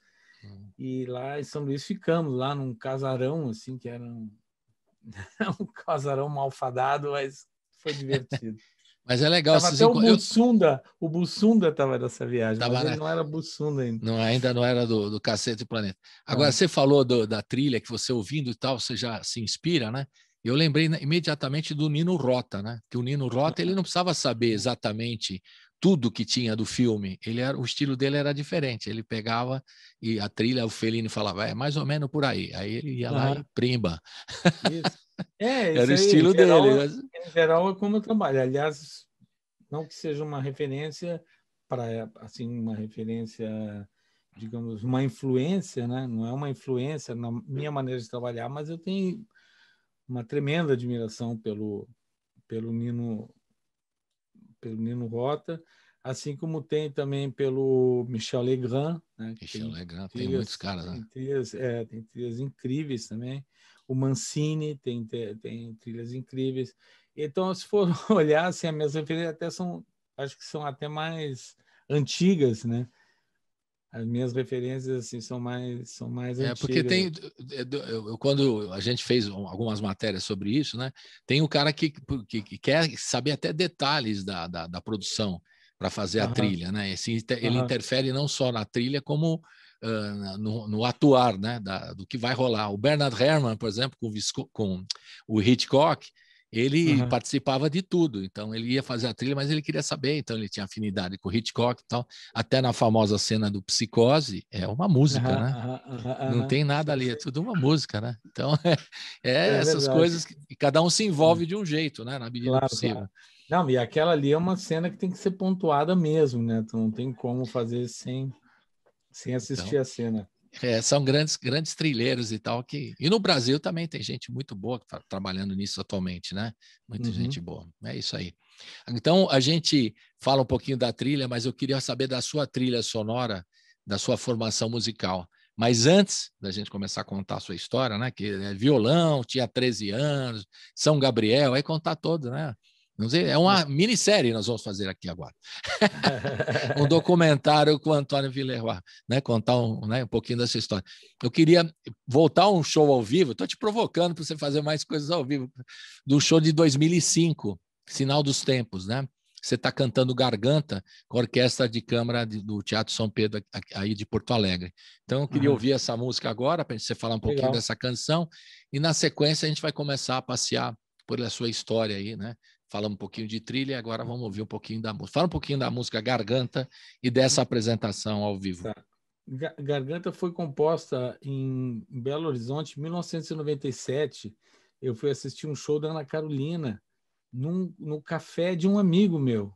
E lá em São Luís ficamos, lá num casarão, assim, que era um casarão malfadado, mas foi divertido. Mas é legal. Tava até o Bussunda estava nessa viagem, mas ele não era Bussunda ainda. Ainda não era do Cacete Planeta. Agora, você falou da trilha que você ouvindo e tal, você já se inspira, né? Eu lembrei imediatamente do Nino Rota, né? Que o Nino Rota, ele não precisava saber exatamente tudo que tinha do filme. O estilo dele era diferente. Ele pegava e a trilha, o Fellini falava, é mais ou menos por aí. Aí ele ia lá e primba. Isso. Era isso o aí. estilo dele. Em geral é como eu trabalho. Aliás, não que seja uma referência para, assim, uma referência, digamos, uma influência, né? Não é uma influência na minha maneira de trabalhar, mas eu tenho uma tremenda admiração pelo Nino Rota, assim como tem também pelo Michel Legrand, né? Que Michel Legrand, tem muitos caras, né? tem trilhas incríveis também. O Mancini tem trilhas incríveis. Então, se for olhar, assim, as minhas referências até acho que são até mais antigas, né? As minhas referências assim são mais Porque antigas. tem, quando a gente fez algumas matérias sobre isso, né? Tem o cara que quer saber até detalhes da produção para fazer a Aham, trilha, né? Ele aham, interfere não só na trilha, como no atuar, né? Do que vai rolar. O Bernard Herrmann, por exemplo, com o Hitchcock, ele aham, participava de tudo. Então, ele ia fazer a trilha, mas ele queria saber. Então, ele tinha afinidade com o Hitchcock e tal. Até na famosa cena do Psicose, é uma música, aham, né? aham, aham, Não aham. tem nada Sim, ali, é sim. tudo uma música, né? Então, É essas verdade. coisas que cada um se envolve de um jeito, né? Na medida Claro, possível. claro. Não, e aquela ali é uma cena que tem que ser pontuada mesmo, né? Tu não tem como fazer sem assistir Então, a cena. são grandes trilheiros e tal. E no Brasil também tem gente muito boa que está trabalhando nisso atualmente, né? Muita Uhum. gente boa. É isso aí. Então, a gente fala um pouquinho da trilha, mas eu queria saber da sua trilha sonora, da sua formação musical. Mas antes da gente começar a contar a sua história, né? Que é violão, tinha 13 anos, São Gabriel, aí contar todo, né? Não sei, é uma minissérie nós vamos fazer aqui agora. Um documentário com o Antônio Villeroy, né? Contar um pouquinho dessa história. Eu queria voltar a um show ao vivo, estou te provocando para você fazer mais coisas ao vivo, do show de 2005, Sinal dos Tempos, né? Você está cantando Garganta com a Orquestra de Câmara do Teatro São Pedro, aí de Porto Alegre. Então, eu queria Uhum. ouvir essa música agora, para você falar um pouquinho Legal. dessa canção, e na sequência a gente vai começar a passear por a sua história aí, né? Falamos um pouquinho de trilha e agora vamos ouvir um pouquinho da música. Fala um pouquinho da música Garganta e dessa apresentação ao vivo. Tá. Garganta foi composta em Belo Horizonte em 1997. Eu fui assistir um show da Ana Carolina no café de um amigo meu.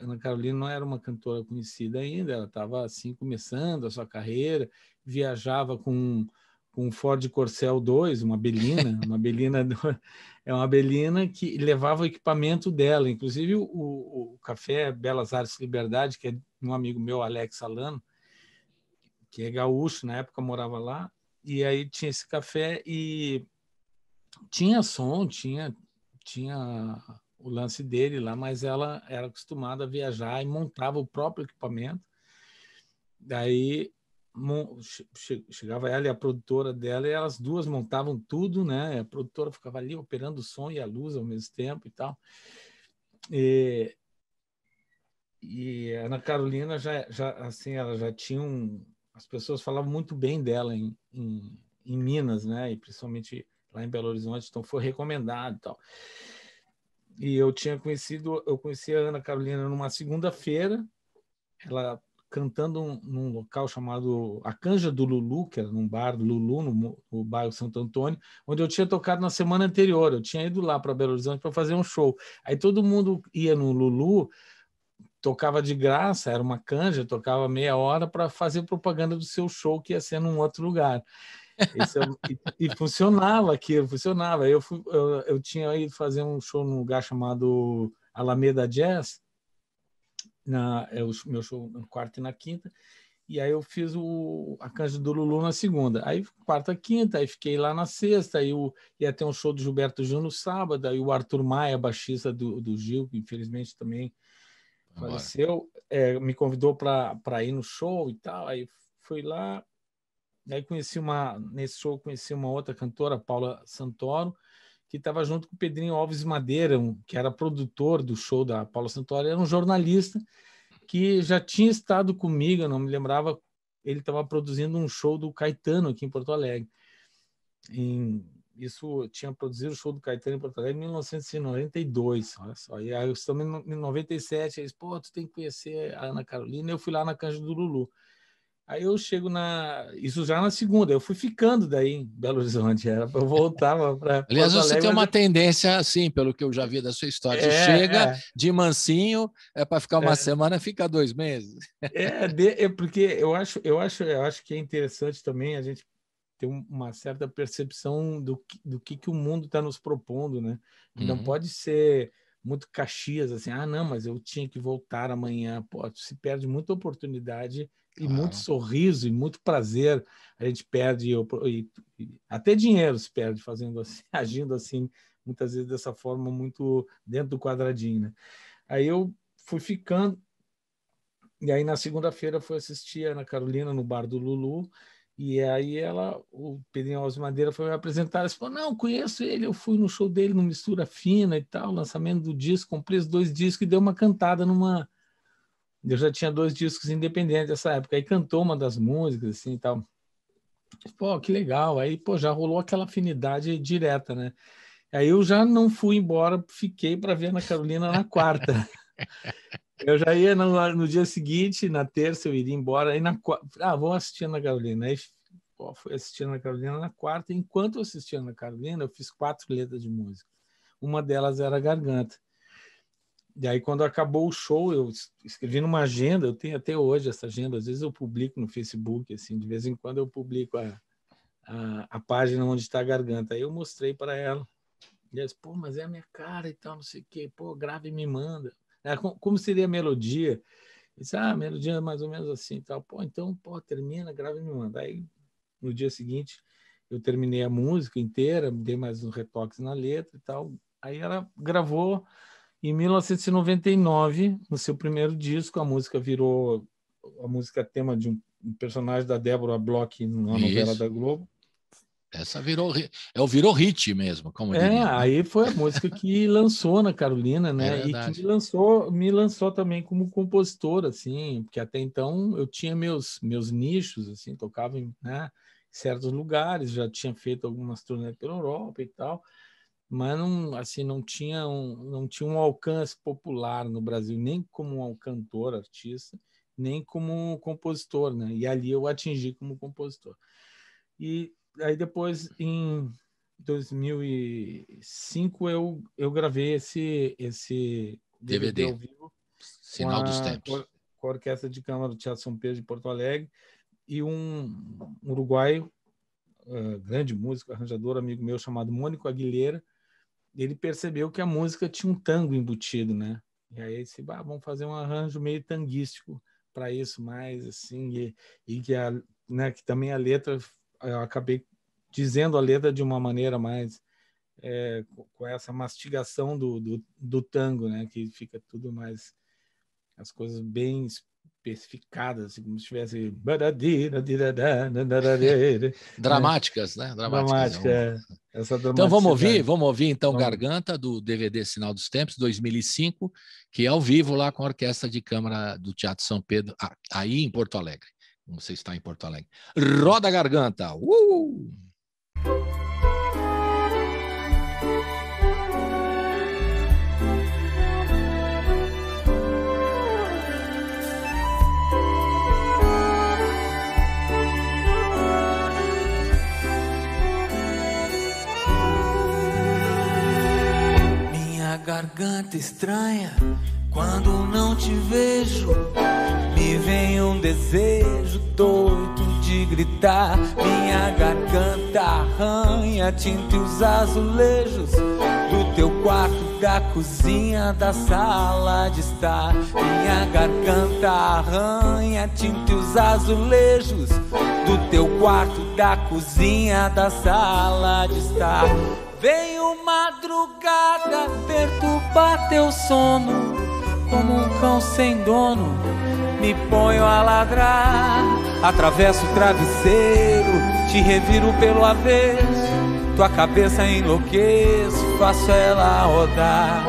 Ana Carolina não era uma cantora conhecida ainda, ela estava assim começando a sua carreira, viajava com um Ford Corcel 2, é uma Belina que levava o equipamento dela, inclusive o café Belas Artes Liberdade, que é um amigo meu, Alex Alano, que é gaúcho, na época morava lá, e aí tinha esse café e tinha som, tinha o lance dele lá, mas ela era acostumada a viajar e montava o próprio equipamento. Daí chegava ela e a produtora dela, e elas duas montavam tudo, né? A produtora ficava ali operando o som e a luz ao mesmo tempo e tal. E, e a Ana Carolina assim, ela já tinha as pessoas falavam muito bem dela em Minas, né? E principalmente lá em Belo Horizonte, então foi recomendado e tal. E eu conheci a Ana Carolina numa segunda-feira, ela cantando num local chamado A Canja do Lulu, que era num bar do Lulu, no bairro Santo Antônio, onde eu tinha tocado na semana anterior. Eu tinha ido lá para Belo Horizonte para fazer um show. Aí todo mundo ia no Lulu, tocava de graça, era uma canja, tocava meia hora para fazer propaganda do seu show, que ia ser num outro lugar. E funcionava aquilo, funcionava. Eu tinha ido fazer um show num lugar chamado Alameda Jazz, o meu show na quarta e na quinta, e aí eu fiz a Canja do Lulu na segunda. Aí quarta, quinta, aí fiquei lá na sexta, aí ia ter um show do Gilberto Gil no sábado, aí o Arthur Maia, baixista do Gil, que infelizmente também Vambora. faleceu, me convidou para ir no show e tal, aí fui lá. Aí nesse show conheci uma outra cantora, Paula Santoro, que estava junto com o Pedrinho Alves Madeira, que era produtor do show da Paula Santoro, era um jornalista que já tinha estado comigo, eu não me lembrava, ele estava produzindo um show do Caetano aqui em Porto Alegre. Isso tinha produzido o show do Caetano em Porto Alegre em 1992, olha só. E aí estamos em 97, aí disse, pô, tu tem que conhecer a Ana Carolina, eu fui lá na Canja do Lulu. Aí eu chego isso já na segunda, eu fui ficando daí em Belo Horizonte, eu voltava para Aliás, Porto você Alegre, tem uma tendência assim, pelo que eu já vi da sua história. Você chega de mansinho, para ficar uma semana, fica 2 meses. Porque eu acho que é interessante também a gente ter uma certa percepção do que o mundo está nos propondo, né? Não pode ser muito Caxias, assim, não, mas eu tinha que voltar amanhã. Pô, se perde muita oportunidade e muito sorriso e muito prazer. A gente perde, e até dinheiro se perde fazendo assim, agindo assim, muitas vezes dessa forma, muito dentro do quadradinho, né? Aí eu fui ficando, e aí na segunda-feira fui assistir a Ana Carolina no bar do Lulu, e aí o Pedrinho Alves Madeira foi me apresentar, ele falou, não, conheço ele, eu fui no show dele no Mistura Fina e tal, lançamento do disco, comprei os 2 discos e dei uma cantada numa... Eu já tinha 2 discos independentes nessa época, aí cantou uma das músicas, assim, e tal. Pô, que legal, aí, pô, já rolou aquela afinidade direta, né? Aí eu já não fui embora, fiquei para ver a Ana Carolina na quarta. Eu já ia no dia seguinte, na terça eu iria embora, aí na quarta, vou assistir a Ana Carolina. Aí fui assistir a Ana Carolina na quarta, enquanto eu assistia a Ana Carolina, eu fiz 4 letras de música. Uma delas era Garganta. E aí, quando acabou o show, eu escrevi numa agenda, eu tenho até hoje essa agenda, às vezes eu publico no Facebook, assim, de vez em quando eu publico a página onde está a Garganta. Aí eu mostrei para ela. E ela disse, pô, mas é a minha cara e tal, não sei o quê. Pô, grava e me manda. Como seria a melodia? Eu disse, a melodia é mais ou menos assim e tal. Pô, então, termina, grava e me manda. Aí, no dia seguinte, eu terminei a música inteira, dei mais uns retoques na letra e tal. Aí ela gravou em 1999, no seu primeiro disco. A música virou a música tema de um personagem da Débora Bloch numa novela da Globo. Essa virou hit mesmo, como diria. Né? Aí foi a música que lançou na Carolina, né? E que me lançou também como compositor, assim, porque até então eu tinha meus nichos, assim, tocava em certos lugares, já tinha feito algumas turnês pela Europa e tal, mas não tinha um alcance popular no Brasil, nem como um cantor, artista, nem como compositor, né? E ali eu atingi como compositor. E aí depois, em 2005, eu gravei esse DVD ao vivo, Sinal dos Tempos, com a Orquestra de Câmara do Teatro São Pedro de Porto Alegre, e um uruguaio, grande músico, arranjador, amigo meu, chamado Mônico Aguilera. Ele percebeu que a música tinha um tango embutido, né? E aí disse, vamos fazer um arranjo meio tanguístico para isso, mais assim, e que também a letra, eu acabei dizendo a letra de uma maneira mais com essa mastigação do tango, né? Que fica tudo mais, as coisas bem especificadas, assim, como se tivesse dramáticas, né? Dramática. Então vamos ouvir então Garganta do DVD Sinal dos Tempos 2005, que é ao vivo lá com a Orquestra de Câmara do Teatro São Pedro, aí em Porto Alegre. Como você está em Porto Alegre. Roda a Garganta. Minha garganta estranha, quando não te vejo, me vem um desejo doido de gritar. Minha garganta arranha a tinta e os azulejos do teu quarto, da cozinha, da sala de estar. Minha garganta arranha a tinta e os azulejos do teu quarto, da cozinha, da sala de estar. Venho madrugada perturbar teu sono, como um cão sem dono, me ponho a ladrar. Atravesso o travesseiro, te reviro pelo avesso, tua cabeça enlouqueço, faço ela rodar.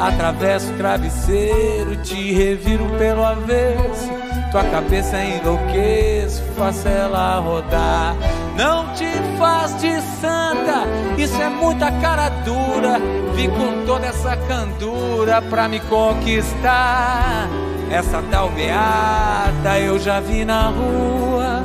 Atravesso o travesseiro, te reviro pelo avesso, tua cabeça enlouqueço, faço ela rodar. não te faz de santa, isso é muita cara dura. Vi com toda essa candura pra me conquistar. Essa tal beata eu já vi na rua.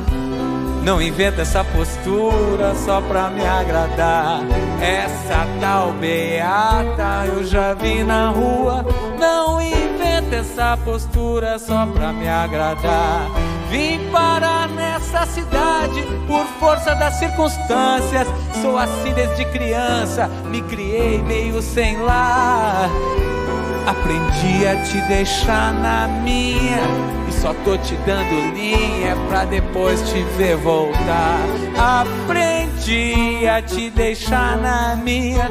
Não inventa essa postura só pra me agradar. Essa tal beata eu já vi na rua. Não inventa essa postura só pra me agradar. Vim parar nessa cidade por força das circunstâncias. Sou assim desde criança, me criei meio sem lar. Aprendi a te deixar na minha, e só tô te dando linha pra depois te ver voltar. Aprendi a te deixar na minha,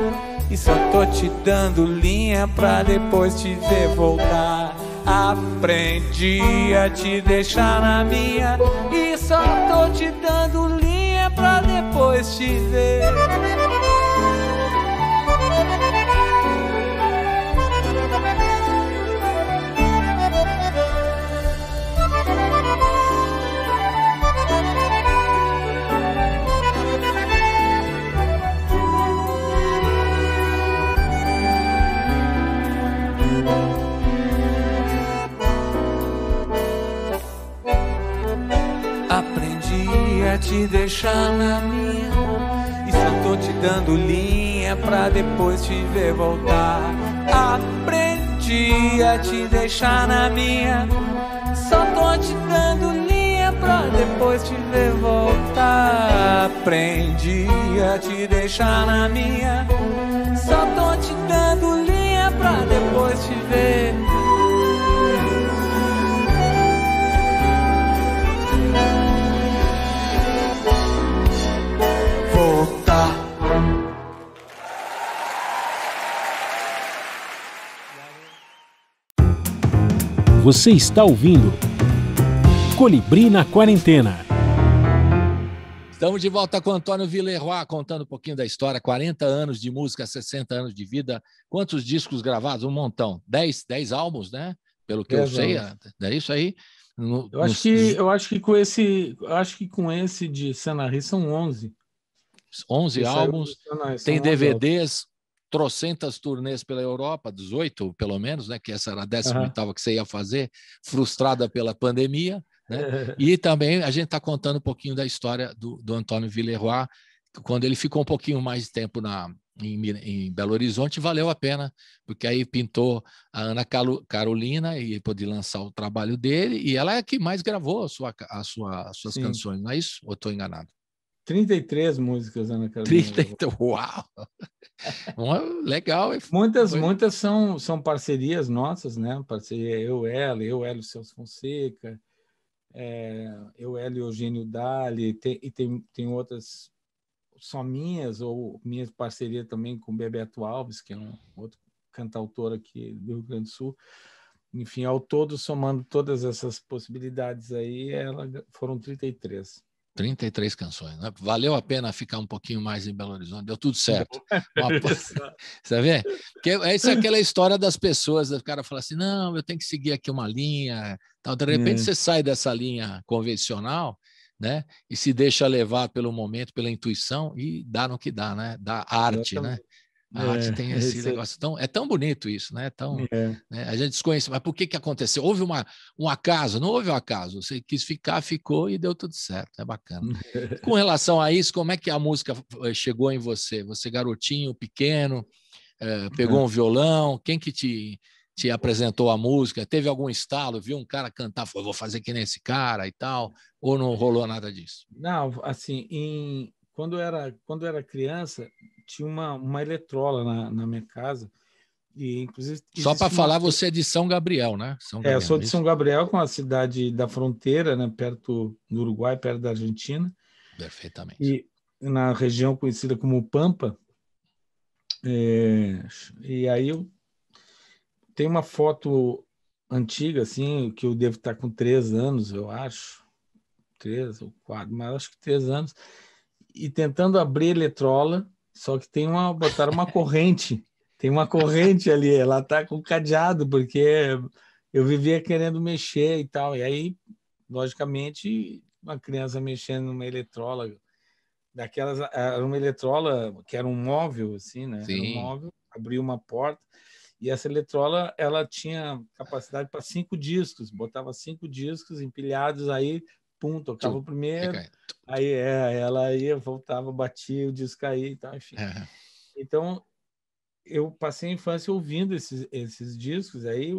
e só tô te dando linha pra depois te ver voltar. Aprendi a te deixar na minha, e só tô te dando linha pra depois te ver. Aprendi a te deixar na minha, e só tô te dando linha pra depois te ver voltar. Aprendi a te deixar na minha, só tô te dando linha pra depois te ver voltar. Aprendi a te deixar na minha, só tô te dando linha pra depois te ver voltar. Você está ouvindo Colibri na Quarentena. Estamos de volta com Antônio Villeroy, contando um pouquinho da história. 40 anos de música, 60 anos de vida. Quantos discos gravados? Um montão. 10 álbuns, né? Pelo que eu sei, é isso aí. Eu acho que com esse de Sanarri são 11. 11 álbuns. Tem DVDs, trocentas turnês pela Europa, 18 pelo menos, né? Que essa era a 18ª que você ia fazer, frustrada pela pandemia. Né? E também a gente está contando um pouquinho da história do Antônio Villeroy, quando ele ficou um pouquinho mais de tempo em Belo Horizonte, valeu a pena, porque aí pintou a Ana Carolina e pôde lançar o trabalho dele, e ela é a que mais gravou as suas canções, não é isso? Ou estou enganado? 33 músicas, Ana Carolina. Uau! Legal. Muitas são parcerias nossas, né? Parceria eu, Hélio Celso Fonseca, eu, Hélio Eugênio Dali, tem outras só minhas, ou minha parceria também com Bebeto Alves, que é um outro cantautor aqui do Rio Grande do Sul. Enfim, ao todo, somando todas essas possibilidades aí, foram 33. 33 canções, né? Valeu a pena ficar um pouquinho mais em Belo Horizonte, deu tudo certo. Você vê? Porque essa é aquela história das pessoas, o cara fala assim, não, eu tenho que seguir aqui uma linha, tal. De repente você sai dessa linha convencional, né? E se deixa levar pelo momento, pela intuição, e dá no que dá, né? Da arte, né? A arte tem esse negócio é tão bonito isso, né? Né? A gente desconhece, mas por que aconteceu? Houve um acaso? Não houve um acaso. Você quis ficar, ficou e deu tudo certo. É bacana. Com relação a isso, como é que a música chegou em você? Você garotinho, pequeno, pegou um violão? Quem que te apresentou a música? Teve algum estalo? Viu um cara cantar? Falou, vou fazer que nem esse cara e tal? Ou não rolou nada disso? Não, assim, quando eu era criança, tinha uma eletrola na minha casa, e inclusive só para falar, você é de São Gabriel, né? Eu sou de São Gabriel, com a cidade da fronteira, né, perto do Uruguai, perto da Argentina. Perfeitamente. E na região conhecida como Pampa. E aí eu tenho uma foto antiga, assim, que eu devo estar com 3 anos, eu acho, 3 ou 4, mas acho que 3 anos, e tentando abrir a eletrola. Só que botaram uma corrente, tem uma corrente ali, ela tá com cadeado, porque eu vivia querendo mexer e tal. E aí, logicamente, uma criança mexendo numa eletrola daquelas, era uma eletrola que era um móvel, assim, né? Sim. Era um móvel, abria uma porta, e essa eletrola, ela tinha capacidade para 5 discos, botava 5 discos empilhados, aí, pum, tocava o primeiro, aí ela ia, voltava, batia, o disco caía e tal, enfim. Então, eu passei a infância ouvindo esses discos, aí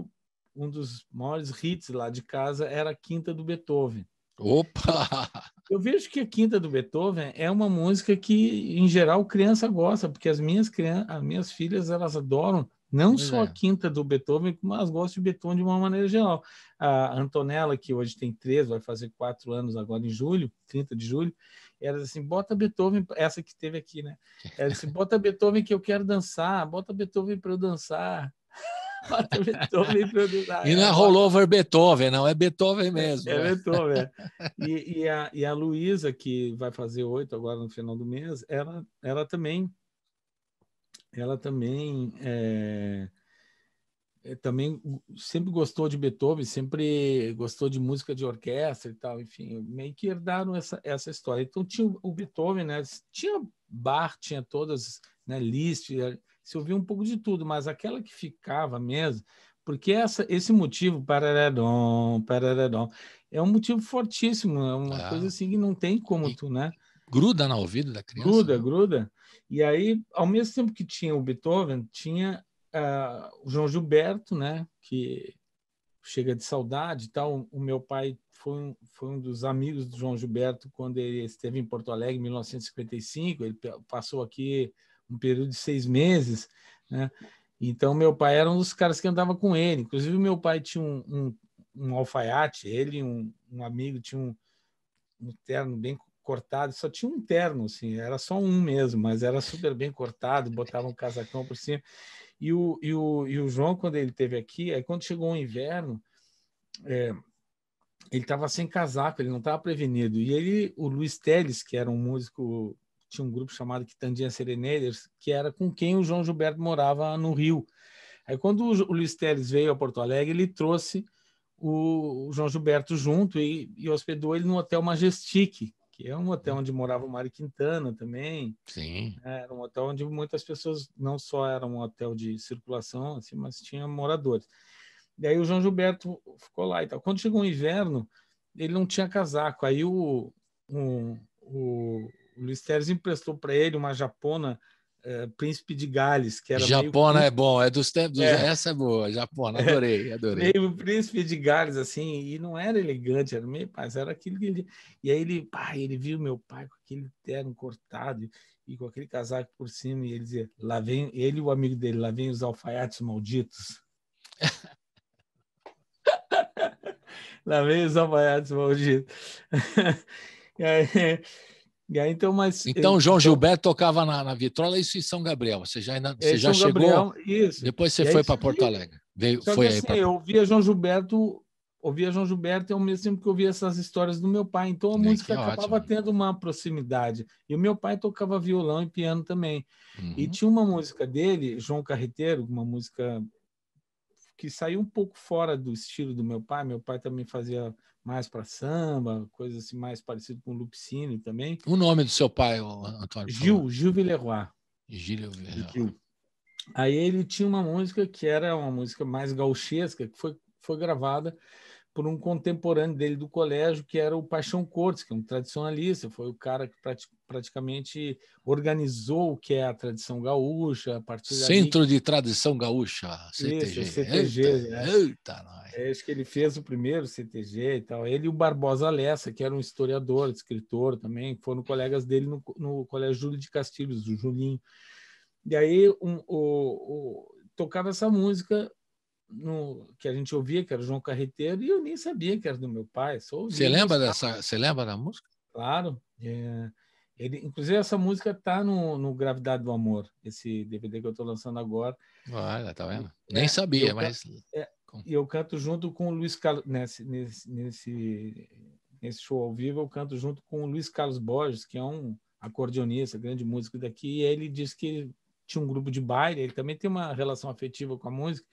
um dos maiores hits lá de casa era a Quinta do Beethoven. Opa! Eu vejo que a Quinta do Beethoven é uma música que, em geral, criança gosta, porque as minhas filhas, elas adoram não só a Quinta do Beethoven, mas gostam de Beethoven de uma maneira geral. A Antonella, que hoje tem 3, vai fazer 4 anos agora em julho, 30 de julho, ela disse assim, bota Beethoven, essa que teve aqui, né? Ela disse, bota Beethoven que eu quero dançar, bota Beethoven para eu dançar. Bota Beethoven para eu dançar. E não é rollover Beethoven, não, é Beethoven mesmo. É Beethoven, é. E a Luísa, que vai fazer 8 agora no final do mês, ela também também sempre gostou de Beethoven, sempre gostou de música de orquestra e tal, enfim, meio que herdaram essa história. Então tinha o Beethoven, né? Tinha Bach, tinha todas, né? Liszt, se ouvia um pouco de tudo, mas aquela que ficava mesmo, porque esse motivo, pararadom, pararadom, é um motivo fortíssimo, é uma coisa assim que não tem como tu, né? Gruda no ouvido da criança. Gruda, né? Gruda. E aí, ao mesmo tempo que tinha o Beethoven, tinha o João Gilberto, né? Que chega de saudade e tal. O meu pai foi um dos amigos do João Gilberto quando ele esteve em Porto Alegre em 1955. Ele passou aqui um período de 6 meses, né? Então, meu pai era um dos caras que andava com ele. Inclusive, meu pai tinha um alfaiate, ele e um amigo tinha um terno bem cortado, só tinha um terno, assim, era só um mesmo, mas era super bem cortado, botava um casacão por cima. E o João, quando ele esteve aqui, aí quando chegou o inverno, ele estava sem casaco, ele não estava prevenido. E o Luiz Teles, que era um músico, tinha um grupo chamado Quitandinha Serenaders, que era com quem o João Gilberto morava no Rio. Aí quando o Luiz Teles veio a Porto Alegre, ele trouxe o João Gilberto junto e hospedou ele no Hotel Majestic, que é um hotel onde morava o Mário Quintana também. Sim. Era um hotel onde muitas pessoas, não só era um hotel de circulação, assim, mas tinha moradores. E aí o João Gilberto ficou lá e tal. Quando chegou o inverno, ele não tinha casaco. Aí o Luiz Teres emprestou para ele uma japona, Príncipe de Gales, que era Japona é bom, é dos tempos. Essa é boa, Japona, adorei. Meio Príncipe de Gales, assim, e não era elegante, era meio, mas era aquilo que ele. E aí ele viu meu pai com aquele terno cortado e com aquele casaco por cima, e ele dizia: lá vem ele e o amigo dele, lá vem os alfaiates malditos. Lá vem os alfaiates malditos. E aí, então, João Gilberto tocava na vitrola, isso em São Gabriel. Você já São chegou. Gabriel, isso. Depois você foi para Porto Alegre. Eu ouvia João Gilberto e ao mesmo tempo que eu ouvia essas histórias do meu pai. Então a música acabava tendo uma proximidade. E o meu pai tocava violão e piano também. Uhum. E tinha uma música dele, João Carreteiro, uma música que saiu um pouco fora do estilo do meu pai. Meu pai também fazia mais para samba, coisa assim, mais parecido com o Lupicínio também. O nome do seu pai, Antônio? Gil Villeroy. Gil Villeroy. Aí ele tinha uma música que era uma música mais gauchesca, que foi gravada por um contemporâneo dele do colégio, que era o Paixão Cortes, que é um tradicionalista, foi o cara que praticamente organizou o que é a tradição gaúcha. A partir Centro de Tradição Gaúcha, CTG. Isso, CTG. Eita, acho que ele fez o primeiro CTG e tal. Ele e o Barbosa Lessa, que era um historiador, escritor também, foram colegas dele no Colégio Júlio de Castilhos, o Julinho. E aí tocava essa música que a gente ouvia, que era o João Carreteiro, e eu nem sabia que era do meu pai. Você lembra da música? Claro. Inclusive, essa música está no Gravidade do Amor, esse DVD que eu estou lançando agora. Olha, tá vendo? Nem sabia, mas... E eu canto junto com o Luiz Carlos, nesse show ao vivo, eu canto junto com o Luiz Carlos Borges, que é um acordeonista, grande músico daqui, e ele disse que tinha um grupo de baile, ele também tem uma relação afetiva com a música,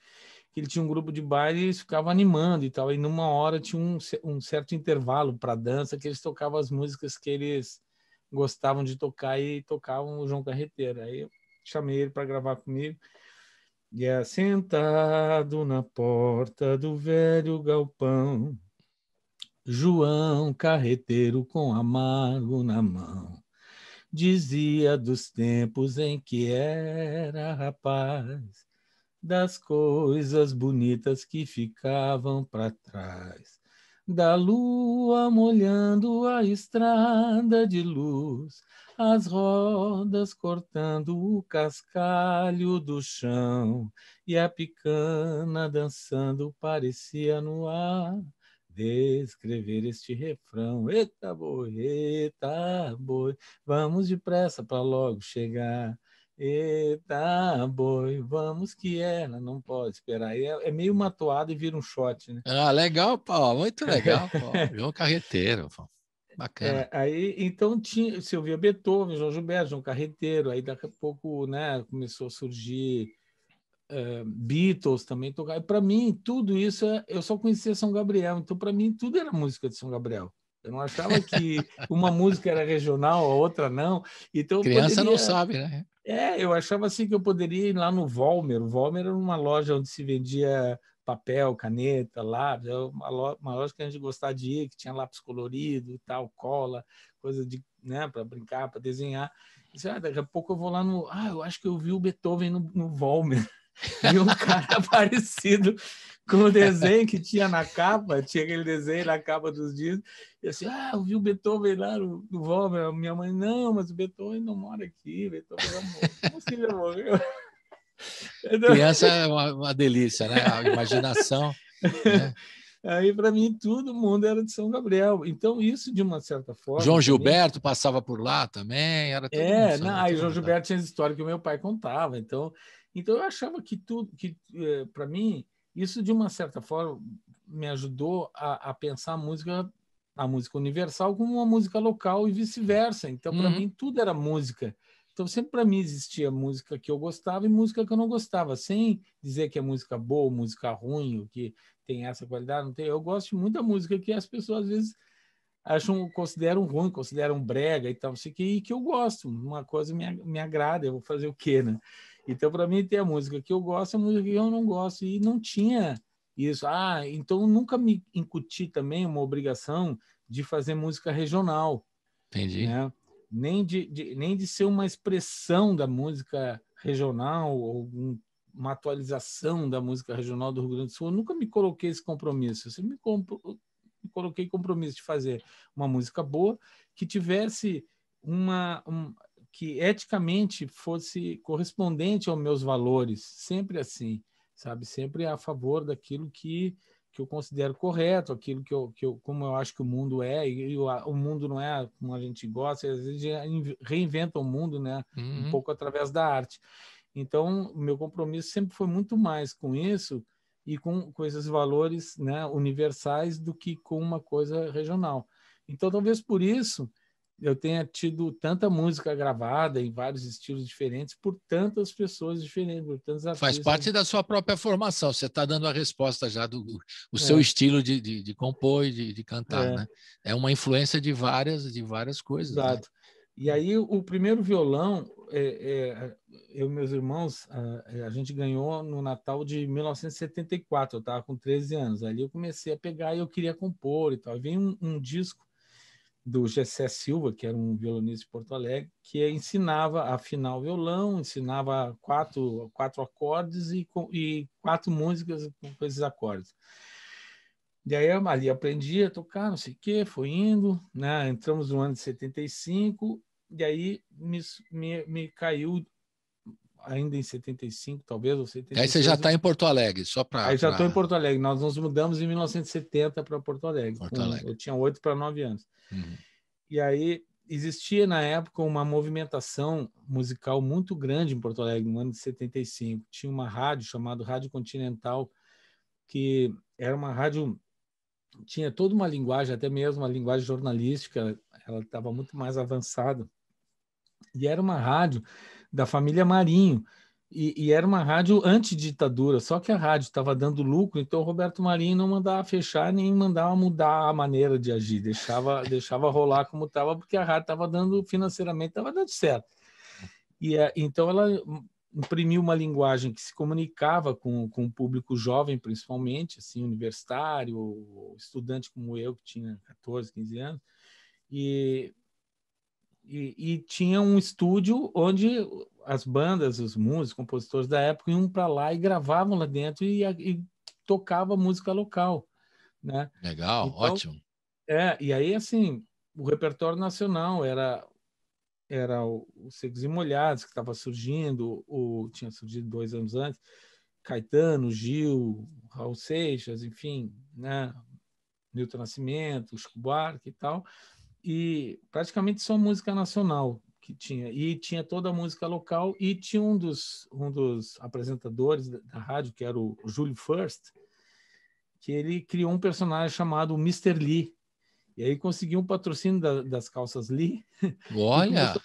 que ele tinha um grupo de baile e eles ficavam animando e tal, e numa hora tinha um certo intervalo para dança, que eles tocavam as músicas que eles gostavam de tocar e tocavam o João Carreteiro. Aí eu chamei ele para gravar comigo. E é sentado na porta do velho galpão, João Carreteiro com amargo na mão, dizia dos tempos em que era rapaz, das coisas bonitas que ficavam para trás, da lua molhando a estrada de luz, as rodas cortando o cascalho do chão, e a picana dançando parecia no ar descrever este refrão. Eita boi, vamos depressa para logo chegar. Eita boi, vamos que ela não pode esperar. É meio uma toada e vira um shot, né? Ah, legal, pô, muito legal, pô. João Carreteiro, pô. Bacana. Aí então se ouvia Beethoven, João Gilberto, João Carreteiro, aí daqui a pouco, né, começou a surgir Beatles também tocar. E para mim tudo isso eu só conhecia São Gabriel, então para mim tudo era música de São Gabriel. Eu não achava que uma música era regional, a outra não. Então Criança não sabe, né? Eu achava assim que eu poderia ir lá no Volmer. O Volmer era uma loja onde se vendia papel, caneta, lápis, uma loja que a gente gostava de ir, que tinha lápis colorido e tal, cola, coisa de, né, para brincar, para desenhar. E disse, daqui a pouco eu vou lá no... eu acho que eu vi o Beethoven no Volmer. Vi um cara parecido com o desenho que tinha na capa, tinha aquele desenho na capa dos discos, e assim, eu vi o Beethoven lá no Volmer. Minha mãe, não, mas o Beethoven não mora aqui, Beethoven já morreu. Como assim já morreu? Criança é uma delícia, né? A imaginação. Né? Aí, para mim, todo mundo era de São Gabriel. Então, isso, de uma certa forma... João Gilberto passava por lá também, era todo mundo. Aí João Gilberto tinha as histórias que o meu pai contava. Então eu achava que para mim, isso, de uma certa forma, me ajudou a pensar a música universal como uma música local e vice-versa. Então, para mim, tudo era música. Então, sempre para mim existia música que eu gostava e música que eu não gostava, sem dizer que é música boa, música ruim, ou que tem essa qualidade, não tem. Eu gosto de muita música que as pessoas às vezes consideram ruim, consideram brega e tal, e que eu gosto. Uma coisa me agrada, eu vou fazer o quê, né? Então, para mim, tem a música que eu gosto, a música que eu não gosto, e não tinha isso. Então nunca me incuti também uma obrigação de fazer música regional. Entendi. Né? Nem de ser uma expressão da música regional ou uma atualização da música regional do Rio Grande do Sul. Eu nunca me coloquei esse compromisso. Eu sempre me coloquei compromisso de fazer uma música boa que tivesse que eticamente fosse correspondente aos meus valores, sempre assim, sabe? Sempre a favor daquilo que eu considero correto, aquilo como eu acho que o mundo é, e o mundo não é como a gente gosta, e às vezes reinventa o mundo, né? Um pouco através da arte. Então, o meu compromisso sempre foi muito mais com isso e com esses valores, né, universais do que com uma coisa regional. Então, talvez por isso eu tenha tido tanta música gravada em vários estilos diferentes por tantas pessoas diferentes, por tantos artistas. Faz parte da sua própria formação. Você está dando a resposta já do seu estilo de compor e de cantar, né? É uma influência de várias coisas. Exato. Né? E aí o primeiro violão, eu e meus irmãos, a gente ganhou no Natal de 1974. Eu estava com 13 anos. Ali eu comecei a pegar e eu queria compor e tal. E veio um disco do Gessé Silva, que era um violonista de Porto Alegre, que ensinava a afinar o violão, ensinava quatro acordes e 4 músicas com esses acordes. E aí eu ali aprendi a tocar, não sei o quê, foi indo, né? Entramos no ano de 75, e aí me caiu ainda em 75, talvez, ou 76. Aí você já está em Porto Alegre, só para... Aí já estou em Porto Alegre. Nós nos mudamos em 1970 para Porto Alegre. Eu tinha 8 para 9 anos. E aí existia, na época, uma movimentação musical muito grande em Porto Alegre, no ano de 75. Tinha uma rádio chamada Rádio Continental, que era uma rádio... Tinha toda uma linguagem, até mesmo uma linguagem jornalística, ela estava muito mais avançada. E era uma rádio da família Marinho, E era uma rádio anti-ditadura, só que a rádio estava dando lucro, então o Roberto Marinho não mandava fechar nem mandava mudar a maneira de agir, deixava rolar como estava, porque a rádio estava dando, financeiramente, estava dando certo. Então ela imprimiu uma linguagem que se comunicava com o público jovem, principalmente, assim, universitário, estudante como eu, que tinha 14, 15 anos, e tinha um estúdio onde as bandas, os músicos, compositores da época iam para lá e gravavam lá dentro e tocava música local, né? Legal, Então, ótimo. e aí, assim, o repertório nacional era os Secos e Molhados, que estava surgindo, tinha surgido 2 anos antes, Caetano, Gil, Raul Seixas, enfim, né? Milton Nascimento, Chico Buarque e tal, e praticamente só música nacional que tinha. E tinha toda a música local, e tinha um dos apresentadores da rádio, que era o Júlio First, que ele criou um personagem chamado Mr. Lee. E aí conseguiu um patrocínio das calças Lee Olha!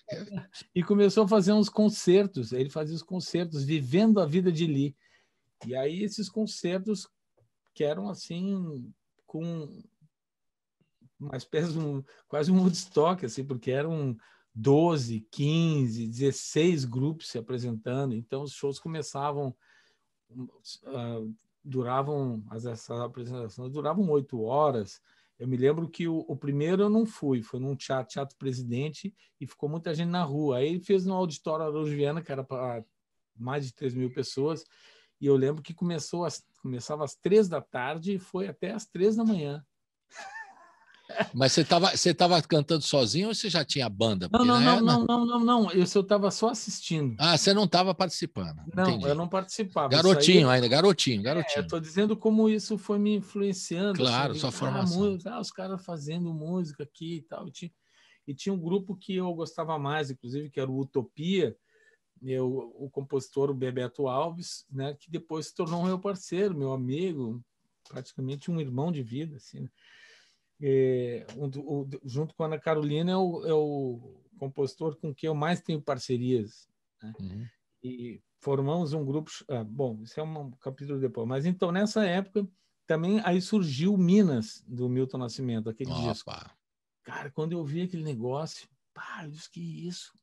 e começou a fazer uns concertos. Ele fazia os concertos Vivendo a Vida de Lee. E aí esses concertos que eram assim, com uma espécie de quase um Woodstock, assim, porque eram 12, 15, 16 grupos se apresentando. Então os shows começavam, essas apresentações duravam 8 horas. Eu me lembro que o primeiro eu não fui, foi num Teatro Presidente, e ficou muita gente na rua. Aí ele fez no Auditório Araújo Viana, que era para mais de 3.000 pessoas, e eu lembro que começava às 3 da tarde e foi até às 3 da manhã. Mas você estava cantando sozinho ou você já tinha banda? Porque, Não. Eu estava só assistindo. Ah, você não estava participando. Não, Entendi. eu não participava. Garotinho ainda, garotinho. Eu estou dizendo como isso foi me influenciando. Claro, assim, sua formação. Os caras fazendo música aqui e tal. E tinha um grupo que eu gostava mais, inclusive, que era o Utopia, o compositor, o Bebeto Alves, né, que depois se tornou meu parceiro, meu amigo, praticamente um irmão de vida, assim, né? Junto com a Ana Carolina, é o compositor com quem eu mais tenho parcerias, né? Uhum. E formamos um grupo. Bom, isso é um capítulo depois. Mas então, nessa época, também aí surgiu Minas, do Milton Nascimento, aquele disco. Cara, quando eu vi aquele negócio, eu disse: que isso?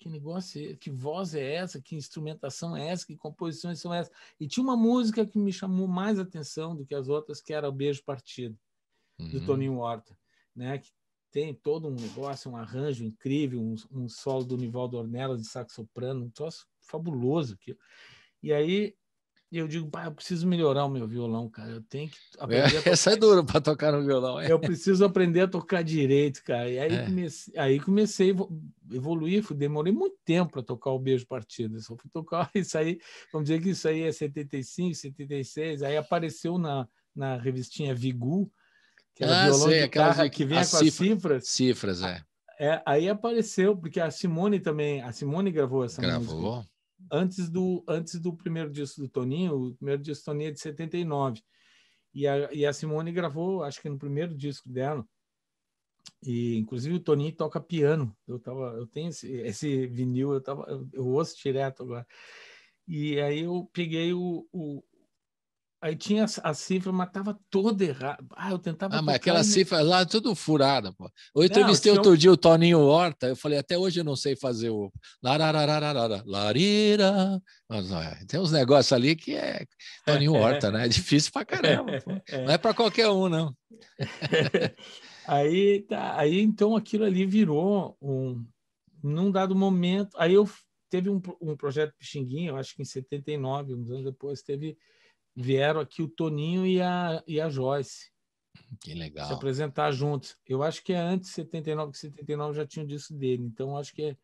Que negócio, que voz é essa? Que instrumentação é essa? Que composições são essas? E tinha uma música que me chamou mais atenção do que as outras, que era o Beijo Partido, do Toninho Horta, né? Que tem todo um negócio, um arranjo incrível, um solo do Nivaldo Ornelas de sax soprano, um troço fabuloso aquilo. E aí eu digo: eu preciso melhorar o meu violão, cara. Eu tenho que aprender a tocar. Essa é duro para tocar no violão. Eu preciso aprender a tocar direito, cara. E aí comecei a evoluir. Demorei muito tempo para tocar o Beijo Partido. Eu só fui tocar isso aí. Vamos dizer que isso aí é 75, 76. Aí apareceu na revistinha Vigu, que era violão de guitarra, que vinha com as cifras. Cifras, aí apareceu, porque a Simone gravou essa música. Antes do primeiro disco do Toninho. O primeiro disco do Toninho é de 79. E a Simone gravou, acho que no primeiro disco dela. E, inclusive, o Toninho toca piano. Eu tenho esse vinil, eu ouço direto agora. E aí eu peguei aí tinha a cifra, mas estava toda errada. Eu tentava tocar. Mas aquela cifra lá, tudo furada, pô. Eu entrevistei outro dia o Toninho Horta, eu falei: até hoje eu não sei fazer o larira. Tem uns negócios ali que é Toninho Horta, né? É difícil pra caramba, pô. Não é para qualquer um, não. Aí então aquilo ali virou num dado momento. Aí teve um projeto Pixinguinha, eu acho que em 79, uns anos depois, vieram aqui o Toninho e a Joyce. Que legal. Se apresentar juntos. Eu acho que é antes de 79, que 79 já tinha o disco dele. Então, acho que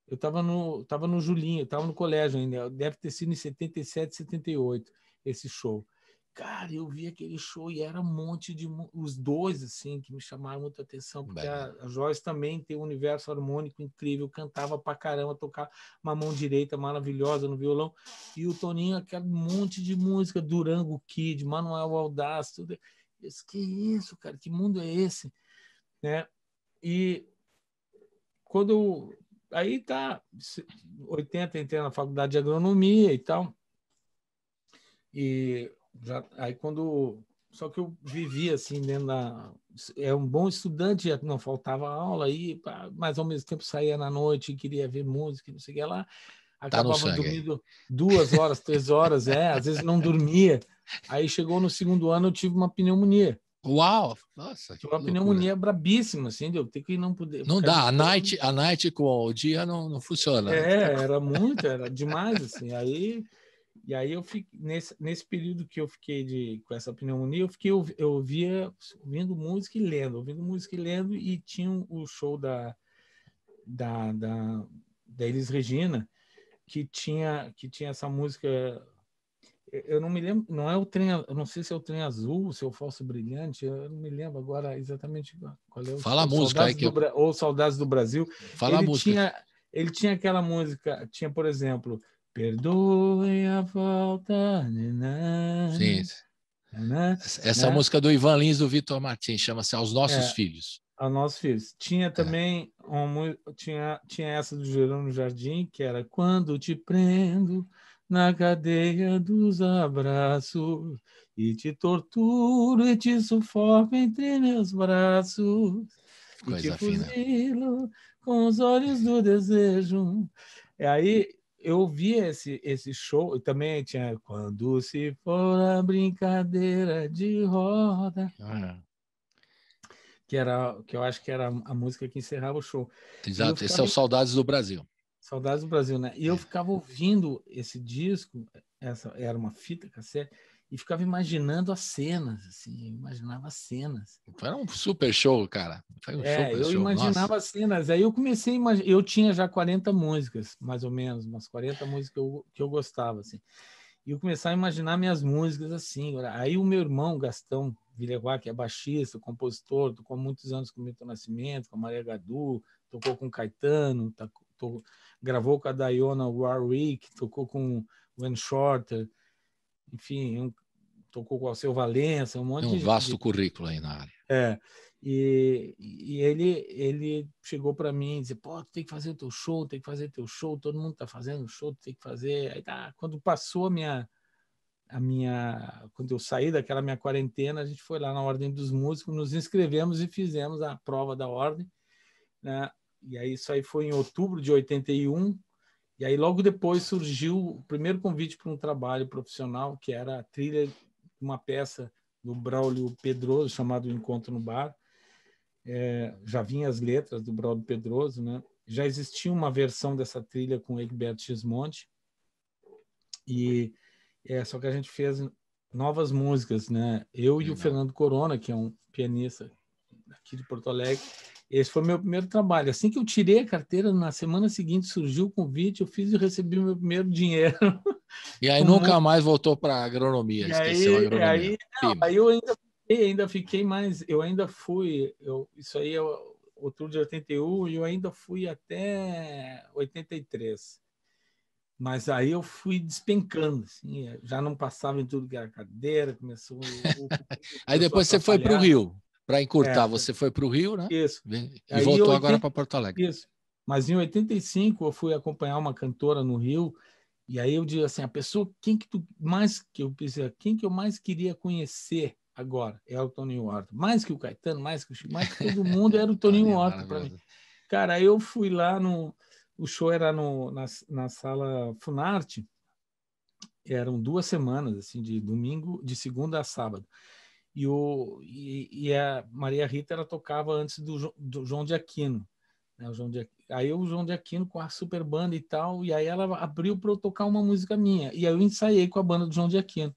eu estava no Julinho, estava no colégio ainda. Deve ter sido em 77, 78, esse show. Cara, eu vi aquele show e era um monte de... Os dois, assim, que me chamaram muita atenção, porque a Joyce também tem um universo harmônico incrível, cantava pra caramba, tocava uma mão direita maravilhosa no violão, e o Toninho, aquele monte de música, Durango Kid, Manuel Audaz, tudo. Eu disse: que isso, cara, que mundo é esse? Né? E quando aí tá, 80 entrei na faculdade de agronomia e tal. E aí quando... Só que eu vivia assim dentro da... É um bom estudante, não faltava aula, aí, mas ao mesmo tempo saía na noite e queria ver música, não sei o que lá. Acabava dormindo 2 horas, 3 horas, às vezes não dormia. Aí chegou no segundo ano, eu tive uma pneumonia. Uau! Nossa, tive uma pneumonia brabíssima, assim, de eu ter que não poder... Não dá, a night com o dia não funciona. Era muito, era demais, assim. E aí eu fiquei, nesse período que eu fiquei com essa pneumonia, eu ouvia ouvindo música e lendo, e tinha o show da Elis Regina, que tinha essa música, eu não me lembro, não é o trem, eu não sei se é o Trem Azul, se é o Falso Brilhante, eu não me lembro agora exatamente qual é o Fala show, a música aí ou Saudades do Brasil. Fala a música. Ele tinha aquela música, tinha, por exemplo, Perdoe a falta. Sim. Essa música do Ivan Lins, do Vitor Martins, chama-se Aos Nossos Filhos. Aos Nossos Filhos. Tinha também tinha essa do Jerônimo Jardim, que era Quando te prendo na cadeia dos abraços e te torturo e te sufoco entre meus braços. Coisa e te fina. fuzilo com os olhos do desejo. E aí eu vi esse show, e também tinha Quando se for a brincadeira de roda, que eu acho que era a música que encerrava o show. Exato, esse é o Saudades do Brasil. Saudades do Brasil, né? E eu ficava ouvindo esse disco, essa era uma fita cassete, e ficava imaginando as cenas, assim, eu imaginava as cenas. Foi um super show, cara. Foi um super show. Imaginava as cenas. Aí eu comecei a imaginar, eu tinha já 40 músicas, mais ou menos, umas 40 músicas que eu gostava, assim. E eu comecei a imaginar minhas músicas assim. Aí o meu irmão, Gastão Villeroy, que é baixista, compositor, tocou muitos anos com o Milton Nascimento, com a Maria Gadu, tocou com o Caetano, gravou com a Diona Warwick, tocou com o Wayne Shorter, enfim, tocou com o Alceu Valença, um monte de... Um vasto currículo aí na área. E ele chegou para mim e disse, pô, tu tem que fazer o teu show, todo mundo tá fazendo show, tu tem que fazer. Aí tá, quando passou quando eu saí daquela minha quarentena, a gente foi lá na Ordem dos Músicos, nos inscrevemos e fizemos a prova da ordem, né? E aí isso aí foi em outubro de 81, e aí logo depois surgiu o primeiro convite para um trabalho profissional, que era a trilha de uma peça do Braulio Pedroso, chamado Encontro no Bar. Já vinha as letras do Braulio Pedroso, né? Já existia uma versão dessa trilha com Egberto Gismonti, só que a gente fez novas músicas, né? Eu e o Fernando Corona, que é um pianista aqui de Porto Alegre. Esse foi meu primeiro trabalho. Assim que eu tirei a carteira, na semana seguinte surgiu o convite, eu fiz e recebi o meu primeiro dinheiro. E aí nunca mais voltou para a agronomia, esqueceu a agronomia. Aí eu ainda fiquei mais, eu ainda fui, isso aí é outubro de 81, e eu ainda fui até 83. Mas aí eu fui despencando, assim, já não passava em tudo que era cadeira, começou... Aí depois você foi para o Rio. Para encurtar, você foi para o Rio, né? Isso. E voltou agora para Porto Alegre. Isso. Mas em 85 eu fui acompanhar uma cantora no Rio, e aí eu digo assim, a pessoa, quem que eu mais queria conhecer agora é o Toninho Horta. Mais que o Caetano, mais que o Chico, mais que todo mundo, era o Toninho Horta para mim. Cara, aí eu fui lá o show era na sala Funarte, eram 2 semanas, assim, de segunda a sábado. E a Maria Rita, ela tocava antes do João de Aquino, né? Aí o João de Aquino com a super banda e tal, e aí ela abriu para eu tocar uma música minha, e aí eu ensaiei com a banda do João de Aquino.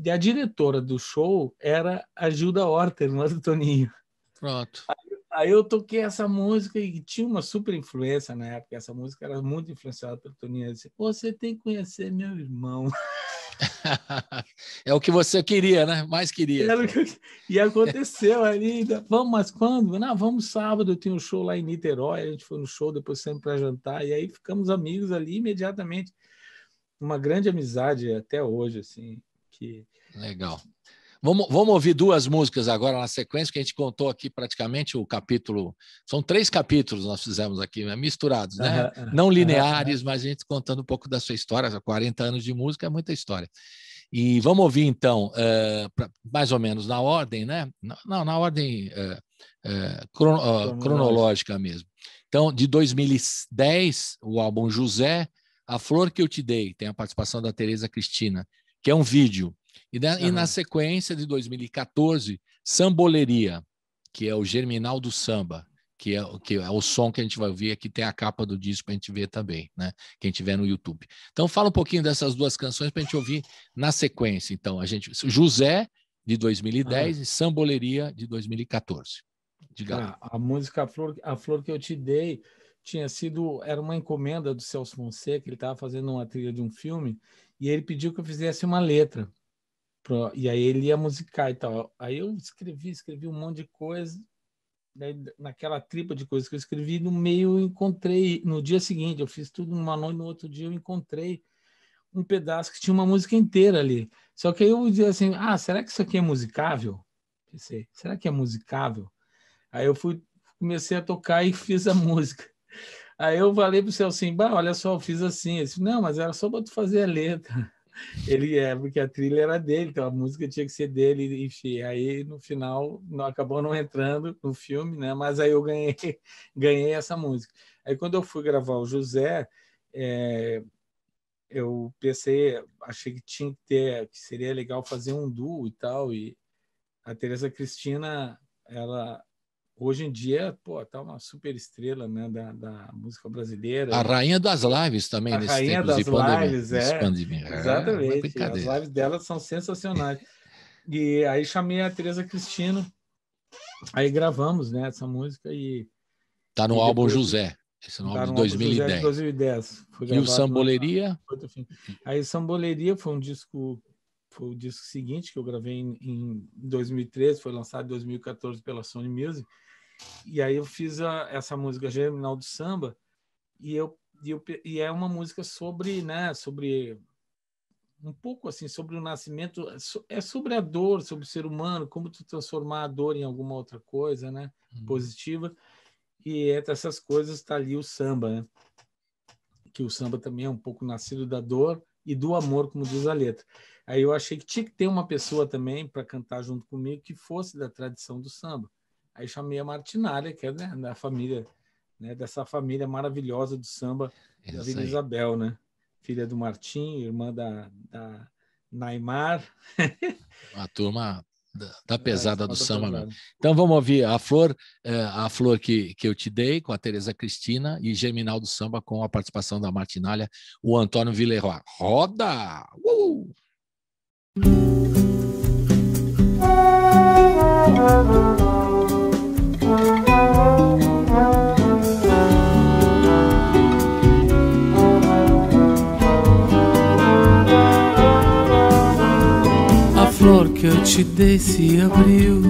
E a diretora do show era a Gilda Horta, irmã do Toninho. Pronto. Aí eu toquei essa música e tinha uma super influência na época, essa música era muito influenciada pelo Toninho. Eu disse, você tem que conhecer meu irmão. É o que você queria, né? Mais queria. E aconteceu ali. Vamos, mas quando? Não, vamos sábado, eu tinha um show lá em Niterói, a gente foi no show, depois saímos para jantar, e aí ficamos amigos ali imediatamente. Uma grande amizade até hoje, assim. Legal. Vamos ouvir duas músicas agora na sequência, que a gente contou aqui praticamente o capítulo. São 3 capítulos nós fizemos aqui, misturados, né? Não lineares, mas a gente contando um pouco da sua história. 40 anos de música é muita história. E vamos ouvir, então, mais ou menos na ordem, né? Não, na ordem cronológica mesmo. Então, de 2010, o álbum José, A Flor que Eu Te Dei, tem a participação da Tereza Cristina, que é um vídeo. E na sequência, de 2014, Samboleria, que é o germinal do samba, que é o som que a gente vai ouvir aqui, tem a capa do disco para a gente ver também, né? Quem tiver no YouTube. Então, fala um pouquinho dessas 2 canções para a gente ouvir na sequência. Então, José, de 2010, e Samboleria, de 2014. Diga. A música A Flor que Eu Te Dei era uma encomenda do Celso Fonseca, ele estava fazendo uma trilha de um filme, e ele pediu que eu fizesse uma letra. E aí ele ia musicar e tal. Aí eu escrevi um monte de coisa. Daí, naquela tripa de coisas que eu escrevi, no meio eu encontrei, no dia seguinte, eu fiz tudo numa noite, no outro dia eu encontrei um pedaço que tinha uma música inteira ali. Só que aí eu dizia assim, será que isso aqui é musicável? Pensei, será que é musicável? Aí eu comecei a tocar e fiz a música. Aí eu falei pro Celso assim, olha só, eu fiz assim. Ele disse, não, mas era só para tu fazer a letra. Porque a trilha era dele, então a música tinha que ser dele, enfim. Aí no final acabou não entrando no filme, né? Mas aí eu ganhei essa música. Aí quando eu fui gravar o José, eu achei que tinha que seria legal fazer um duo e tal. E a Tereza Cristina, ela hoje em dia, tá uma super estrela, né, da música brasileira. A rainha das lives também, nesse tempo de pandemia. Exatamente. As lives dela são sensacionais. E aí chamei a Tereza Cristina, aí gravamos, né, essa música e... Tá no álbum José, esse álbum de 2010. De 2010. E o Samboleria? Aí Samboleria foi o disco seguinte que eu gravei em 2013, foi lançado em 2014 pela Sony Music. E aí eu fiz essa música Germinal do Samba e é uma música sobre, né, sobre um pouco assim, sobre o nascimento, sobre a dor, sobre o ser humano, como tu transformar a dor em alguma outra coisa, né, positiva. E entre essas coisas está ali o samba, né? Que o samba também é um pouco nascido da dor e do amor, como diz a letra. Aí eu achei que tinha que ter uma pessoa também para cantar junto comigo que fosse da tradição do samba. Aí chamei a Martinália, que é, né, da família, né, dessa família maravilhosa do samba, da Vila Isabel, né? Filha do Martim, irmã da Naimar. A turma da pesada do samba mesmo. Então vamos ouvir A Flor que Eu Te Dei, com a Tereza Cristina, e Germinal do Samba, com a participação da Martinália, o Antônio Villeroy. Roda! A flor que eu te dei se abriu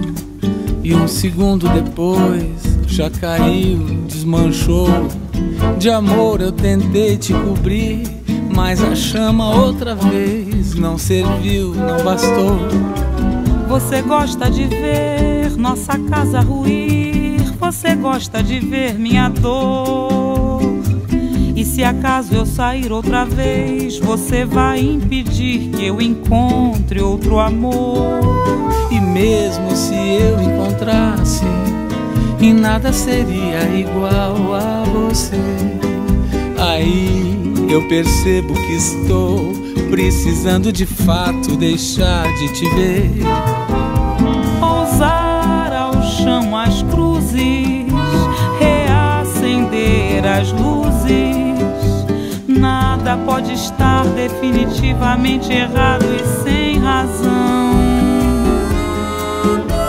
e um segundo depois já caiu, desmanchou. De amor eu tentei te cobrir, mas a chama outra vez não serviu, não bastou. Você gosta de ver nossa casa ruir, você gosta de ver minha dor. E se acaso eu sair outra vez, você vai impedir que eu encontre outro amor. E mesmo se eu encontrasse, em nada seria igual a você. Aí eu percebo que estou precisando de fato deixar de te ver. Pousar ao chão as cruzes, reacender as luzes. Nada pode estar definitivamente errado e sem razão.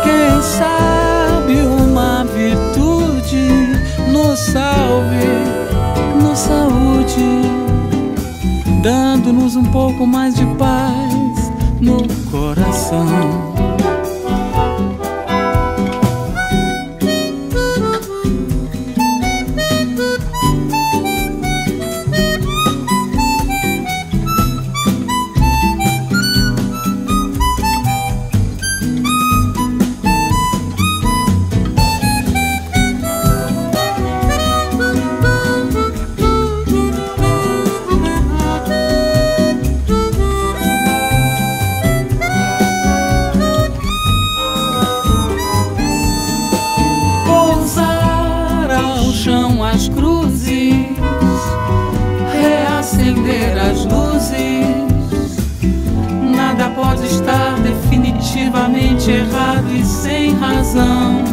Quem sabe uma virtude nos salve, nos saúde, dando-nos um pouco mais de paz no coração. ainda pode estar definitivamente errado e sem razão.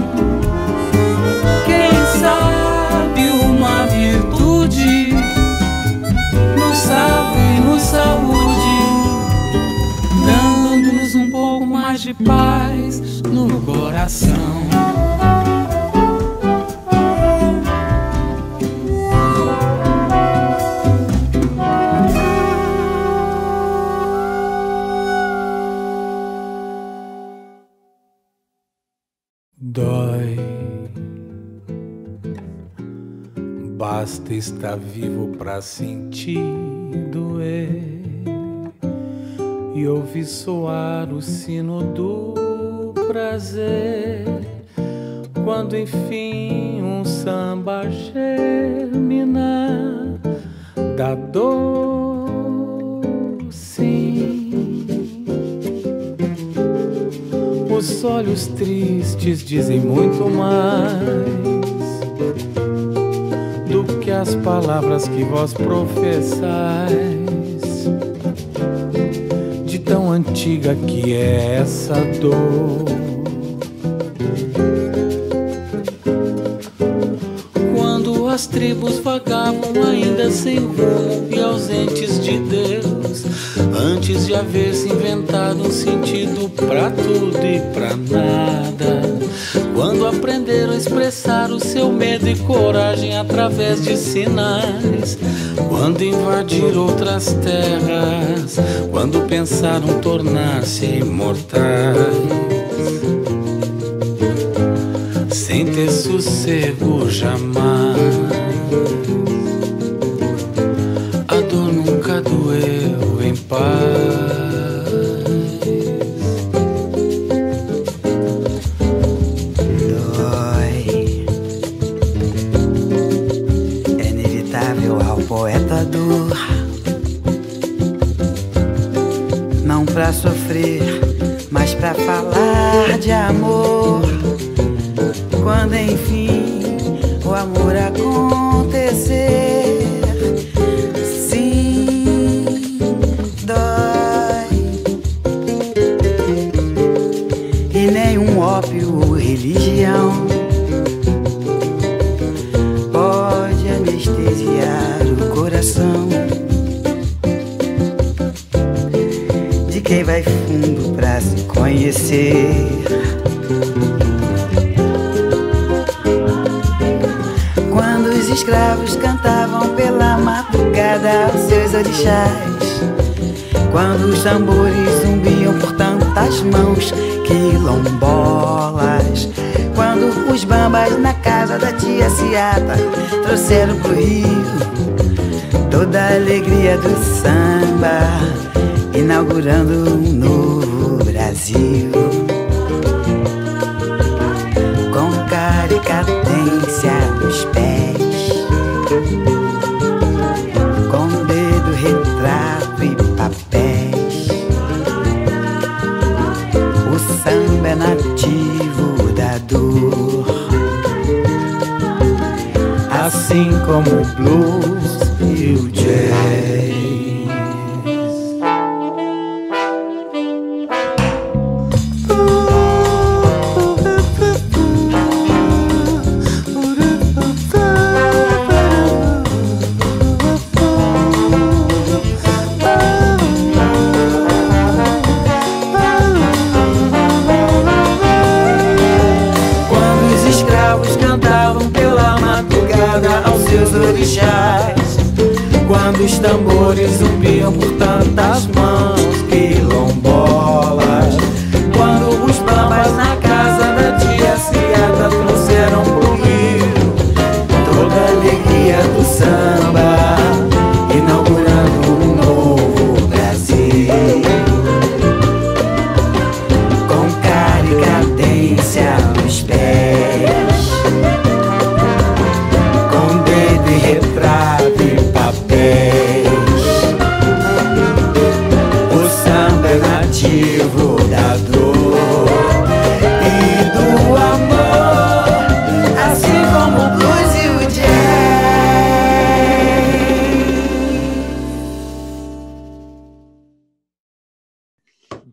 Quem sabe uma virtude nos salve e nos saúde, dando-nos um pouco mais de paz no coração. Dói, basta estar vivo pra sentir doer e ouvir soar o sino do prazer, quando enfim um samba germina da dor, sim. Os olhos tristes dizem muito mais do que as palavras que vós professais, de tão antiga que é essa dor. Quando as tribos vagavam ainda sem rumo e ausentes de Deus, antes de haver se inventado um sentido pra tudo e pra nada, quando aprenderam a expressar o seu medo e coragem através de sinais, quando invadiram outras terras, quando pensaram tornar-se imortais, sem ter sossego jamais, a dor nunca doeu em paz. Dói, é inevitável ao poeta dor, não pra sofrer, mas pra falar de amor. Quando enfim o amor acontecer, sim, dói. E nenhum ópio ou religião pode anestesiar o coração de quem vai fundo pra se conhecer. Quando os escravos cantavam pela madrugada aos seus orixás, quando os tambores zumbiam por tantas mãos quilombolas, quando os bambas na casa da tia Ciata trouxeram pro Rio toda a alegria do samba, inaugurando um novo Brasil. Com caricatência nos pés, com dedo, retrato e papéis, o samba é nativo da dor, assim como o blues e o jazz. aos seus orixás, quando os tambores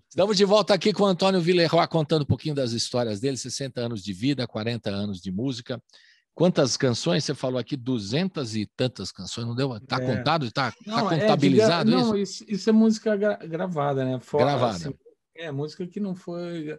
Estamos de volta aqui com o Antônio Villeroy contando um pouquinho das histórias dele, 60 anos de vida, 40 anos de música. Quantas canções? Você falou aqui 200 e tantas canções, não deu? Está contado? Está contabilizado isso? Não, isso é música gravada, né? Gravada. Assim, música que não foi,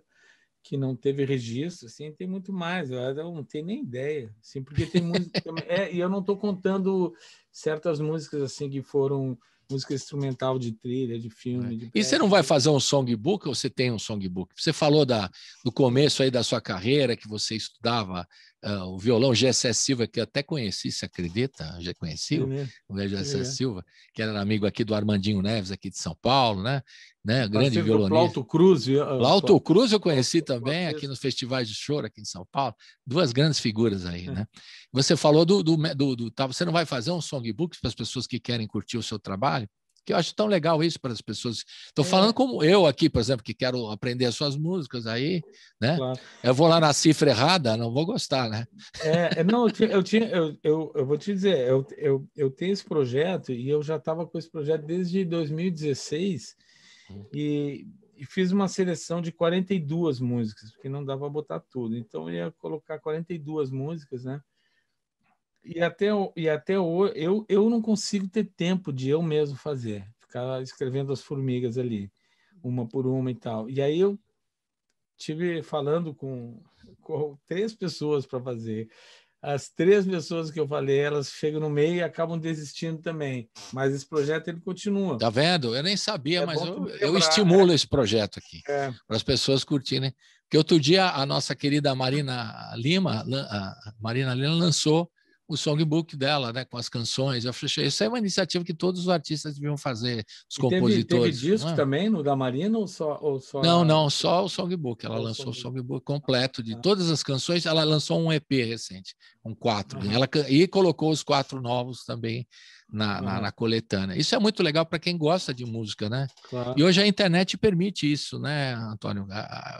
que não teve registro, assim, tem muito mais. Eu não tenho nem ideia, assim, porque tem música e eu não estou contando certas músicas assim que foram música instrumental de trilha, de filme. E você não vai fazer um songbook ou você tem um songbook? Você falou do começo aí da sua carreira, que você estudava o violão, Gessé Silva, que eu até conheci, você acredita? Já conheci o Gessé Silva, que era amigo aqui do Armandinho Neves, aqui de São Paulo, né? Grande violonista. Plauto Cruz. Plauto Cruz eu conheci também, aqui nos festivais de choro, aqui em São Paulo. Duas grandes figuras aí, né? Você falou você não vai fazer um songbook para as pessoas que querem curtir o seu trabalho? Que eu acho tão legal isso para as pessoas. Estou falando como eu aqui, por exemplo, que quero aprender as suas músicas aí, né? Claro. Eu vou lá na cifra errada, não vou gostar, né? Não, eu vou te dizer, eu tenho esse projeto e eu já estava com esse projeto desde 2016 e fiz uma seleção de 42 músicas, porque não dava para botar tudo. Então, eu ia colocar 42 músicas, né? E até hoje, eu não consigo ter tempo de eu mesmo fazer, ficar escrevendo as formigas ali, uma por uma e tal. E aí eu tive falando com 3 pessoas para fazer. As 3 pessoas que eu falei, elas chegam no meio e acabam desistindo também. Mas esse projeto, ele continua. Tá vendo? Eu nem sabia, mas eu estimulo esse projeto aqui, para as pessoas curtirem. Porque outro dia a nossa querida Marina Lima lançou o songbook dela, né, com as canções. Eu falei, isso é uma iniciativa que todos os artistas deviam fazer, os compositores. Teve disco também no da Marina ou só Não, só o songbook. Ela lançou o songbook completo de todas as canções. Ela lançou um EP recente, com 4. E colocou os 4 novos também na coletânea. Isso é muito legal para quem gosta de música, né? Claro. E hoje a internet permite isso, né, Antônio?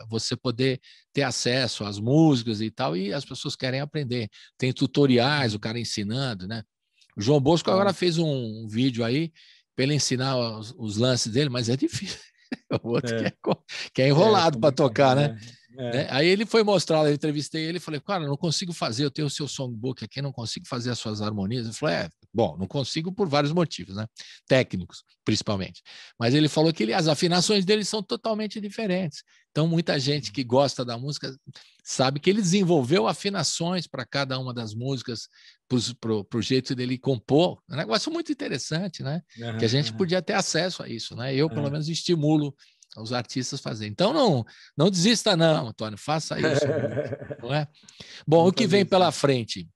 Você poder ter acesso às músicas e tal, e as pessoas querem aprender. Tem tutoriais, o cara ensinando, né? O João Bosco agora fez um vídeo aí para ele ensinar os lances dele, mas é difícil. O outro que é enrolado para tocar, né? Aí ele foi mostrar, eu entrevistei ele e falei, cara, eu não consigo fazer, eu tenho o seu songbook aqui, não consigo fazer as suas harmonias. Ele falou, bom, não consigo por vários motivos, né? Técnicos, principalmente. Mas ele falou que as afinações dele são totalmente diferentes. Então, muita gente que gosta da música sabe que ele desenvolveu afinações para cada uma das músicas, para o jeito dele compor. É um negócio muito interessante, né? Que a gente podia ter acesso a isso, né? Eu, pelo menos, estimulo os artistas fazerem. Então, não desista não, Antônio, faça isso. Não é? Bom, o que vem pela frente?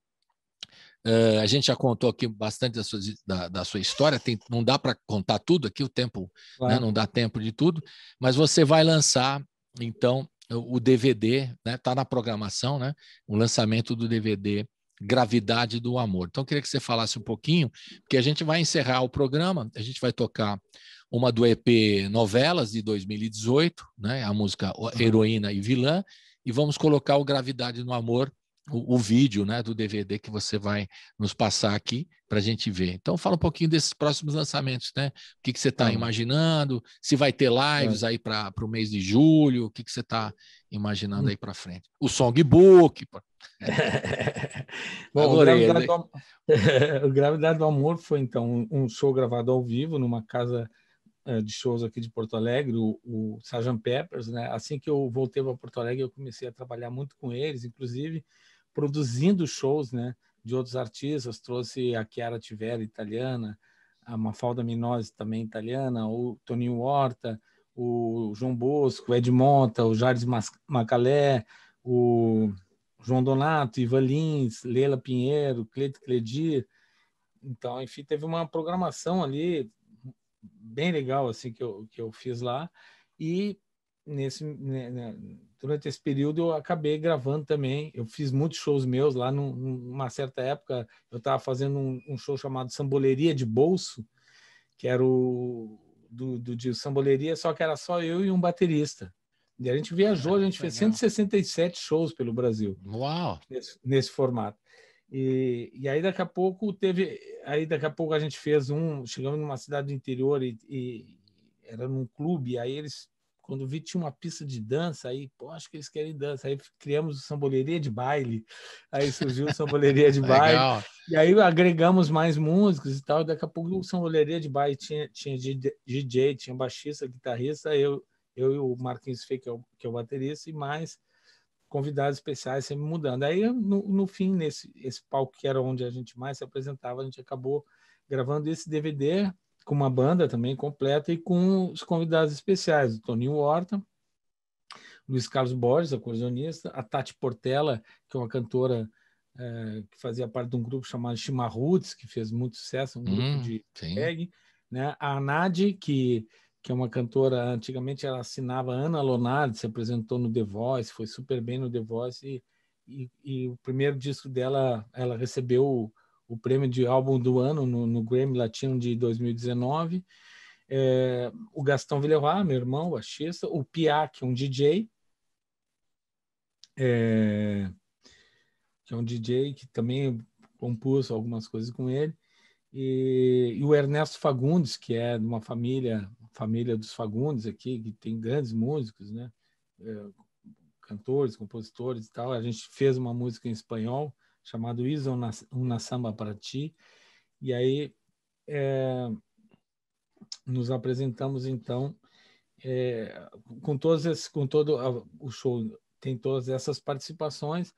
A gente já contou aqui bastante da sua história, não dá para contar tudo aqui, o tempo, claro, né, não dá tempo de tudo, mas você vai lançar, então, o DVD, né, tá na programação, né, o lançamento do DVD Gravidade do Amor. Então, eu queria que você falasse um pouquinho, porque a gente vai encerrar o programa, a gente vai tocar uma do EP Novelas, de 2018, né, a música Heroína e Vilã, e vamos colocar o Gravidade no Amor, o vídeo, né, do DVD que você vai nos passar aqui para a gente ver. Então, fala um pouquinho desses próximos lançamentos, né? O que você está imaginando? Se vai ter lives aí para o mês de julho? O que você está imaginando aí para frente? O songbook. Bom, o Gravidade do Amor foi, então, um show gravado ao vivo numa casa de shows aqui de Porto Alegre, o Sgt. Peppers, né? Assim que eu voltei para Porto Alegre, eu comecei a trabalhar muito com eles, inclusive produzindo shows, né, de outros artistas. Trouxe a Chiara Tivera, italiana, a Mafalda Minozzi, também italiana, o Toninho Horta, o João Bosco, o Ed Mota, o Jardim Macalé, o João Donato, Ivan Lins, Leila Pinheiro, Cleito Cledir. Então, enfim, teve uma programação ali bem legal assim que eu fiz lá, e durante esse período eu acabei gravando também. Eu fiz muitos shows meus lá. Numa certa época eu estava fazendo um show chamado Samboleria de Bolso, que era de Samboleria, só que era só eu e um baterista. E a gente viajou, a gente fez 167 shows pelo Brasil. Uau! Nesse formato. E aí daqui a pouco a gente fez chegamos numa cidade do interior e era num clube, aí eles Quando vi tinha uma pista de dança, aí, pô, acho que eles querem dança. Aí criamos o Samboleria de Baile, aí surgiu o Samboleria de Baile, Legal. e aí agregamos mais músicos e tal. Daqui a pouco o Samboleria de Baile tinha DJ, tinha baixista, guitarrista, eu e o Marquinhos Fê, que é o baterista, e mais convidados especiais sempre mudando. Aí, no fim, esse palco que era onde a gente mais se apresentava, a gente acabou gravando esse DVD com uma banda também completa e com os convidados especiais, o Toninho Horta, Luiz Carlos Borges, acordeonista, a Tati Portela, que é uma cantora que fazia parte de um grupo chamado Chimarruts, que fez muito sucesso, um grupo de reggae, né? A Nadi, que é uma cantora, antigamente ela assinava Ana Lonardi, se apresentou no The Voice, foi super bem no The Voice, e o primeiro disco dela, ela recebeu o prêmio de álbum do ano no Grammy Latino de 2019. O Gastão Villeroy, meu irmão, baixista, o Pia, que é um DJ, que também compôs algumas coisas com ele, e o Ernesto Fagundes, que é de uma família dos Fagundes aqui, que tem grandes músicos, né? Cantores, compositores e tal. A gente fez uma música em espanhol chamada Isa una Samba para Ti, e aí nos apresentamos então com todo o show, tem todas essas participações.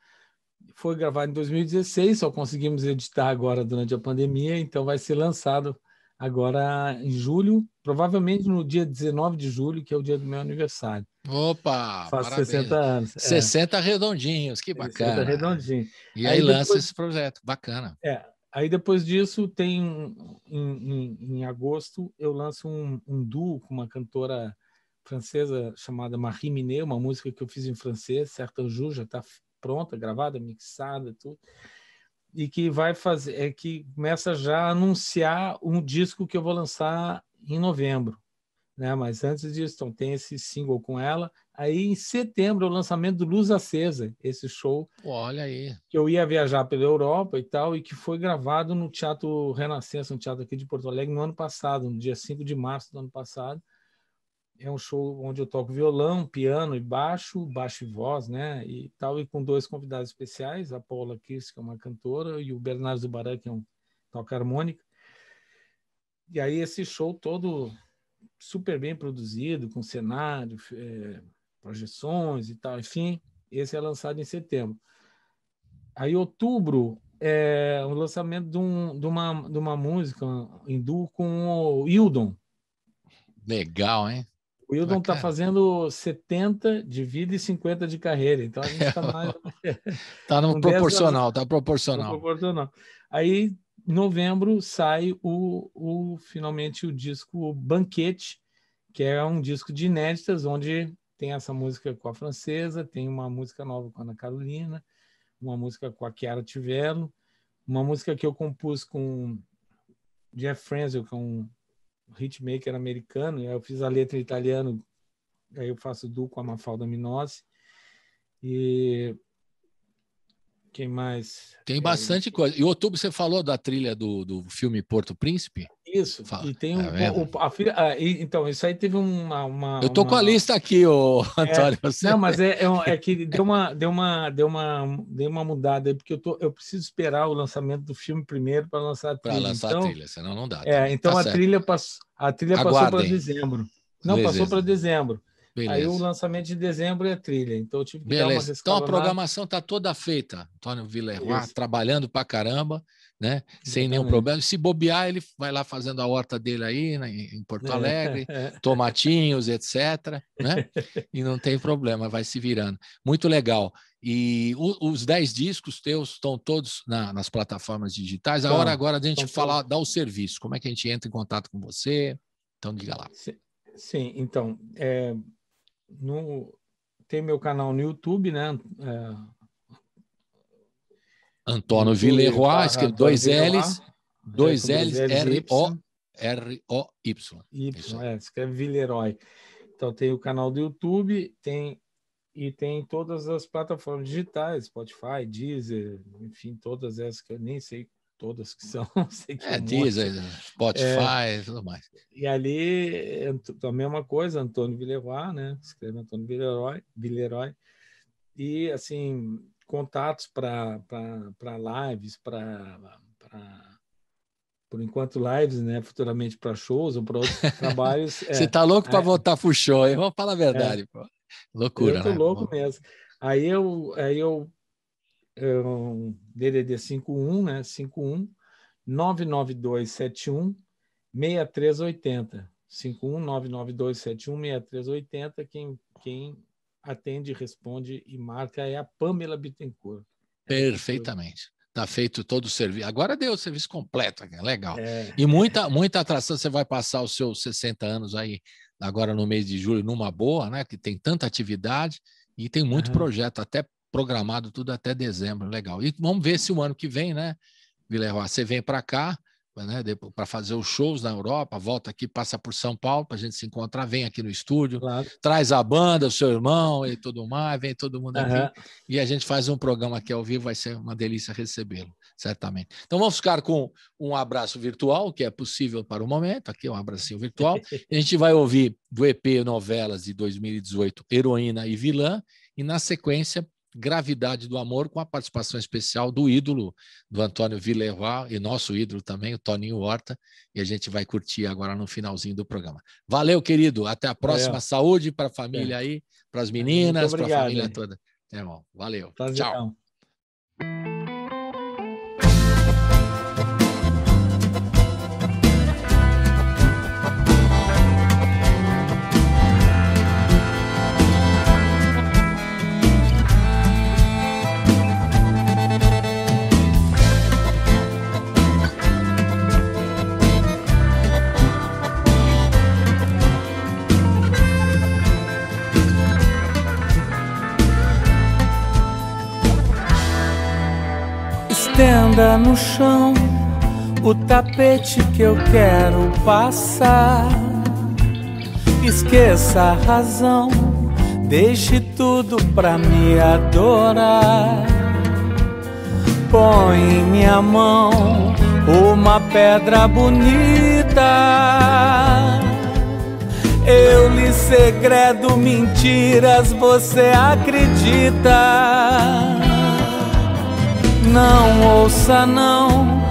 Foi gravado em 2016, só conseguimos editar agora durante a pandemia, então vai ser lançado agora em julho, provavelmente no dia 19 de julho, que é o dia do meu aniversário. Opa, faço parabéns. 60 anos. 60 redondinhos, que bacana. 60 redondinho. E aí lança esse projeto, bacana. Aí depois disso, tem em agosto, eu lanço um duo com uma cantora francesa chamada Marie Minet, uma música que eu fiz em francês, Certain Jour, já está pronta, gravada, mixada, tudo, e que vai fazer, que começa já a anunciar um disco que eu vou lançar em novembro, né? Mas antes disso, então, tem esse single com ela. Aí em setembro, o lançamento do Luz Acesa, esse show. Olha aí. Que eu ia viajar pela Europa e tal, e que foi gravado no Teatro Renascença, um teatro aqui de Porto Alegre, no ano passado, no dia 5 de março do ano passado. É um show onde eu toco violão, piano e baixo e voz, né? E tal, e com 2 convidados especiais, a Paula Kirst, que é uma cantora, e o Bernardo Zubaran, que toca harmônica. E aí esse show todo super bem produzido, com cenário, projeções e tal, enfim, esse é lançado em setembro. Aí outubro é o lançamento de uma música em duo com o Hildon. Legal, hein? O Hildon está fazendo 70 de vida e 50 de carreira, então a gente está mais... Está no proporcional, está proporcional. Aí, em novembro, sai finalmente o disco Banquete, que é um disco de inéditas, onde tem essa música com a francesa, tem uma música nova com a Ana Carolina, uma música com a Chiara Tivello, uma música que eu compus com Jeff Frenzel, que é um hitmaker americano, e aí eu fiz a letra em italiano, aí eu faço duo com a Mafalda Minossi, e quem mais? Tem bastante coisa. E outubro você falou da trilha do filme Porto Príncipe? Isso, e tem então, isso aí teve uma eu tô com a lista aqui, Antônio. Não, mas é que deu uma mudada aí, porque eu preciso esperar o lançamento do filme primeiro para lançar a trilha. Para lançar a trilha, senão não dá. Então a trilha passou para dezembro. Não, passou para dezembro. Beleza. Aí o lançamento de dezembro é a trilha, então eu tive que dar uma rescalonada. Então a programação está toda feita. Antônio Villeroy trabalhando para caramba, né? Sem nenhum problema. Se bobear, ele vai lá fazendo a horta dele aí, né? Em Porto Alegre, tomatinhos, etc. Né? E não tem problema, vai se virando. Muito legal. E os 10 discos teus estão todos nas plataformas digitais. A hora agora de a gente falar, dar o serviço. Como é que a gente entra em contato com você? Então, diga lá. Sim, então... tem meu canal no YouTube, né? Antônio Villeroy, escreve 2 L's, 2 L's, R-O-Y. Escreve Villeroy. Então tem o canal do YouTube, tem todas as plataformas digitais, Spotify, Deezer, enfim, todas essas que eu nem sei todas que são. Sei que Deezer, Spotify, tudo mais. E ali, a mesma coisa, Antônio Villeroy, né? Escreve Antônio Villeroy. E, assim, contatos para lives, por enquanto lives, né? Futuramente para shows ou para outros trabalhos. Você tá louco para voltar pro show, hein? Vamos falar a verdade, pô. Loucura, eu tô né? louco mesmo. Aí eu DDD 51, né? 51 99271 6380. 51 99271 6380. Quem atende, responde e marca é a Pamela Bittencourt. Perfeitamente. Está feito todo o serviço. Agora deu o serviço completo, legal. E muita atração. Você vai passar os seus 60 anos aí, agora no mês de julho, numa boa, né? Que tem tanta atividade e tem muito projeto, até programado tudo até dezembro. Legal. E vamos ver se o ano que vem, né, Villeroy, você vem para cá, né, para fazer os shows na Europa, volta aqui, passa por São Paulo para a gente se encontrar, vem aqui no estúdio, claro. Traz a banda, o seu irmão e tudo mais, vem todo mundo aqui e a gente faz um programa aqui ao vivo, vai ser uma delícia recebê-lo, certamente. Então vamos ficar com um abraço virtual, que é possível para o momento, aqui um abracinho virtual, a gente vai ouvir do EP Novelas de 2018, Heroína e Vilã, e na sequência Gravidade do Amor, com a participação especial do ídolo, do Antônio Villeroy, e nosso ídolo também, o Toninho Horta, e a gente vai curtir agora no finalzinho do programa. Valeu, querido, até a próxima. Saúde para a família aí, para as meninas, para a família toda. Irmão, valeu. Tchau. Estenda no chão o tapete que eu quero passar. Esqueça a razão, deixe tudo pra me adorar. Põe em minha mão uma pedra bonita. Eu lhe segredo mentiras, você acredita? Não ouça não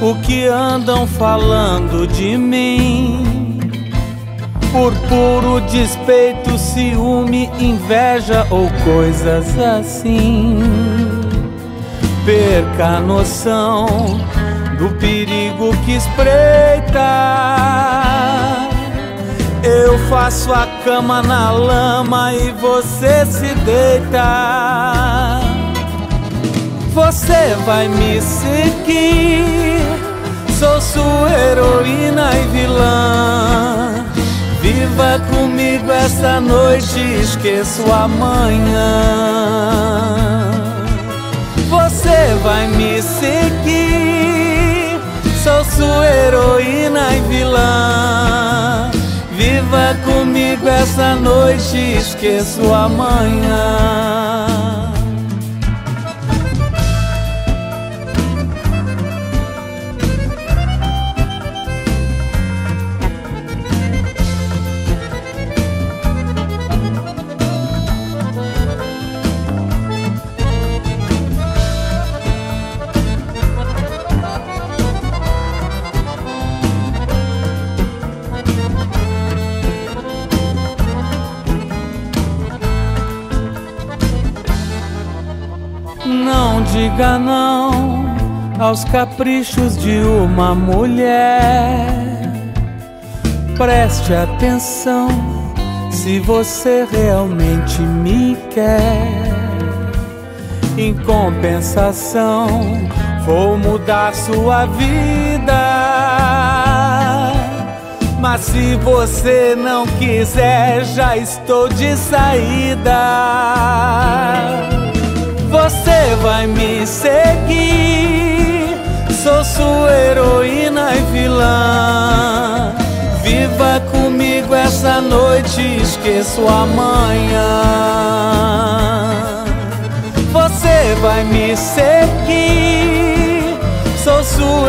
o que andam falando de mim, por puro despeito, ciúme, inveja ou coisas assim. Perca a noção do perigo que espreita. Eu faço a cama na lama e você se deita. Você vai me seguir, sou sua heroína e vilã. Viva comigo essa noite, esqueço amanhã. Você vai me seguir, sou sua heroína e vilã. Viva comigo essa noite, esqueço amanhã. Não diga não aos caprichos de uma mulher. Preste atenção se você realmente me quer. Em compensação, vou mudar sua vida. Mas se você não quiser, já estou de saída. Você vai me seguir, sou sua heroína e vilã. Viva comigo essa noite, esqueço amanhã. Você vai me seguir, sou sua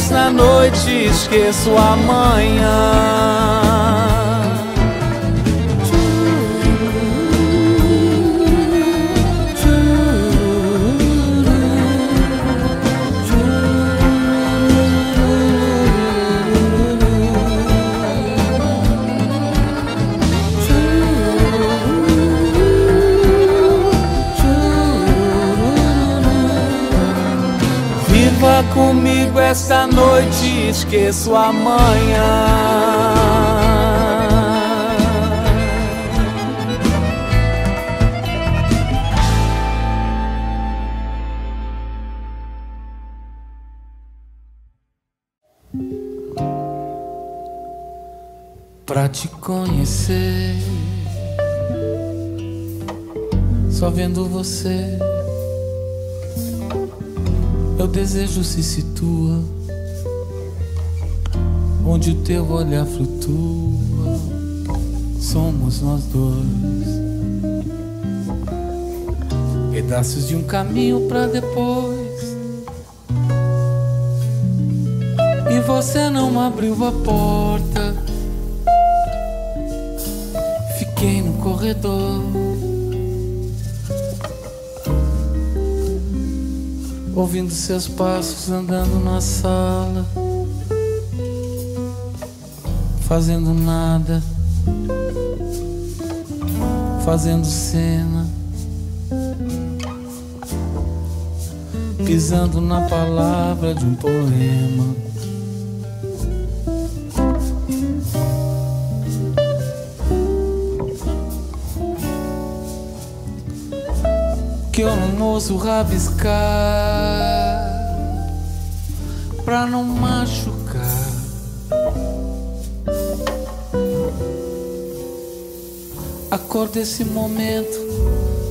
essa noite, esqueço amanhã. Viva comigo esta noite, esqueço amanhã. Pra te conhecer, só vendo você, meu desejo se situa onde o teu olhar flutua. Somos nós dois, pedaços de um caminho pra depois. E você não abriu a porta, fiquei no corredor, ouvindo seus passos andando na sala, fazendo nada, fazendo cena, pisando na palavra de um poema. Que eu não ouço rabiscar pra não machucar. A cor desse momento,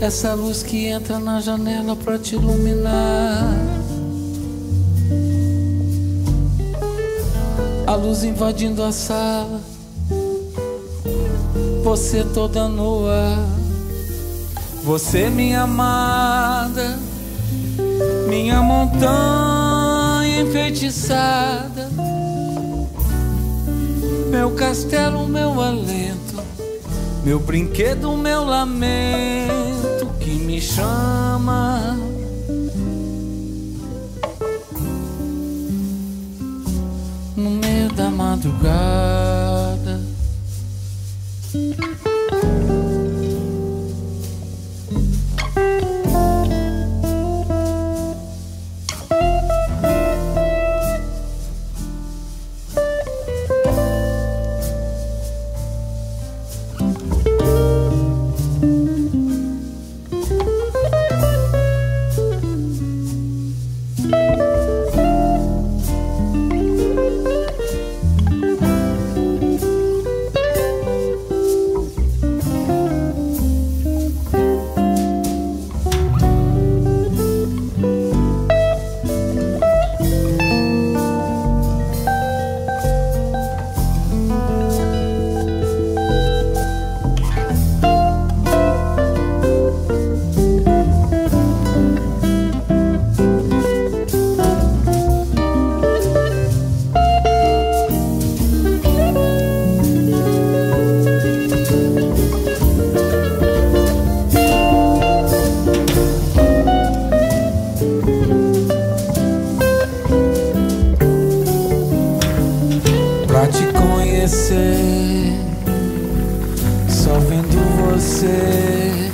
essa luz que entra na janela pra te iluminar. A luz invadindo a sala, você toda nua. Você, minha amada, minha montanha enfeitiçada, meu castelo, meu alento, meu brinquedo, meu lamento que me chama. No meio da madrugada, só vendo você,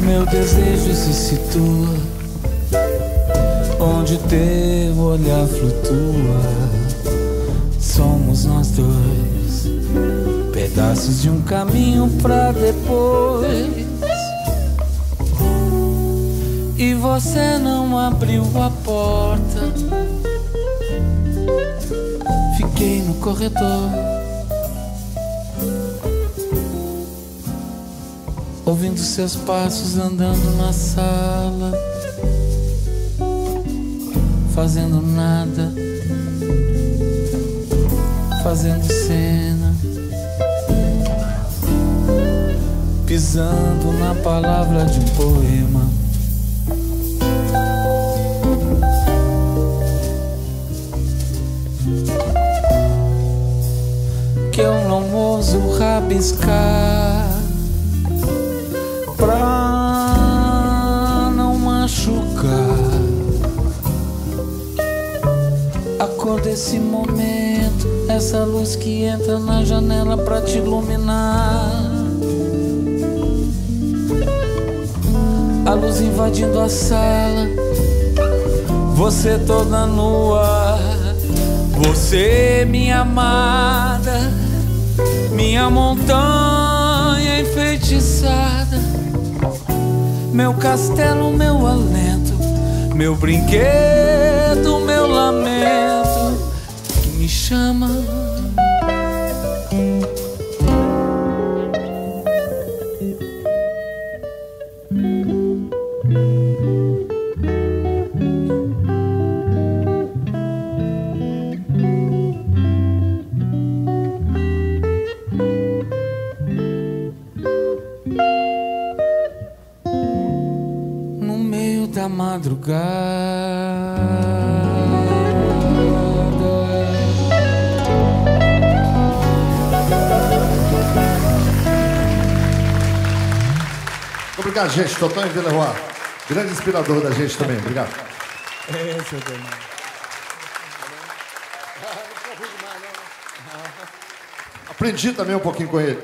meu desejo se situa onde teu olhar flutua. Somos nós dois, pedaços de um caminho pra depois. E você não abriu a porta, fiquei no corredor, ouvindo seus passos andando na sala, fazendo nada, fazendo cena, pisando na palavra de um poema. que eu não ouso rabiscar pra não machucar a cor desse momento, essa luz que entra na janela pra te iluminar. A luz invadindo a sala, você toda nua. Você, minha amada, minha montanha enfeitiçada, meu castelo, meu alento, meu brinquedo, meu lamento que me chama. Da madrugada. Obrigado, gente. Antônio Villeroy, grande inspirador da gente também. Obrigado. Seu Antônio. Aprendi também um pouquinho com ele.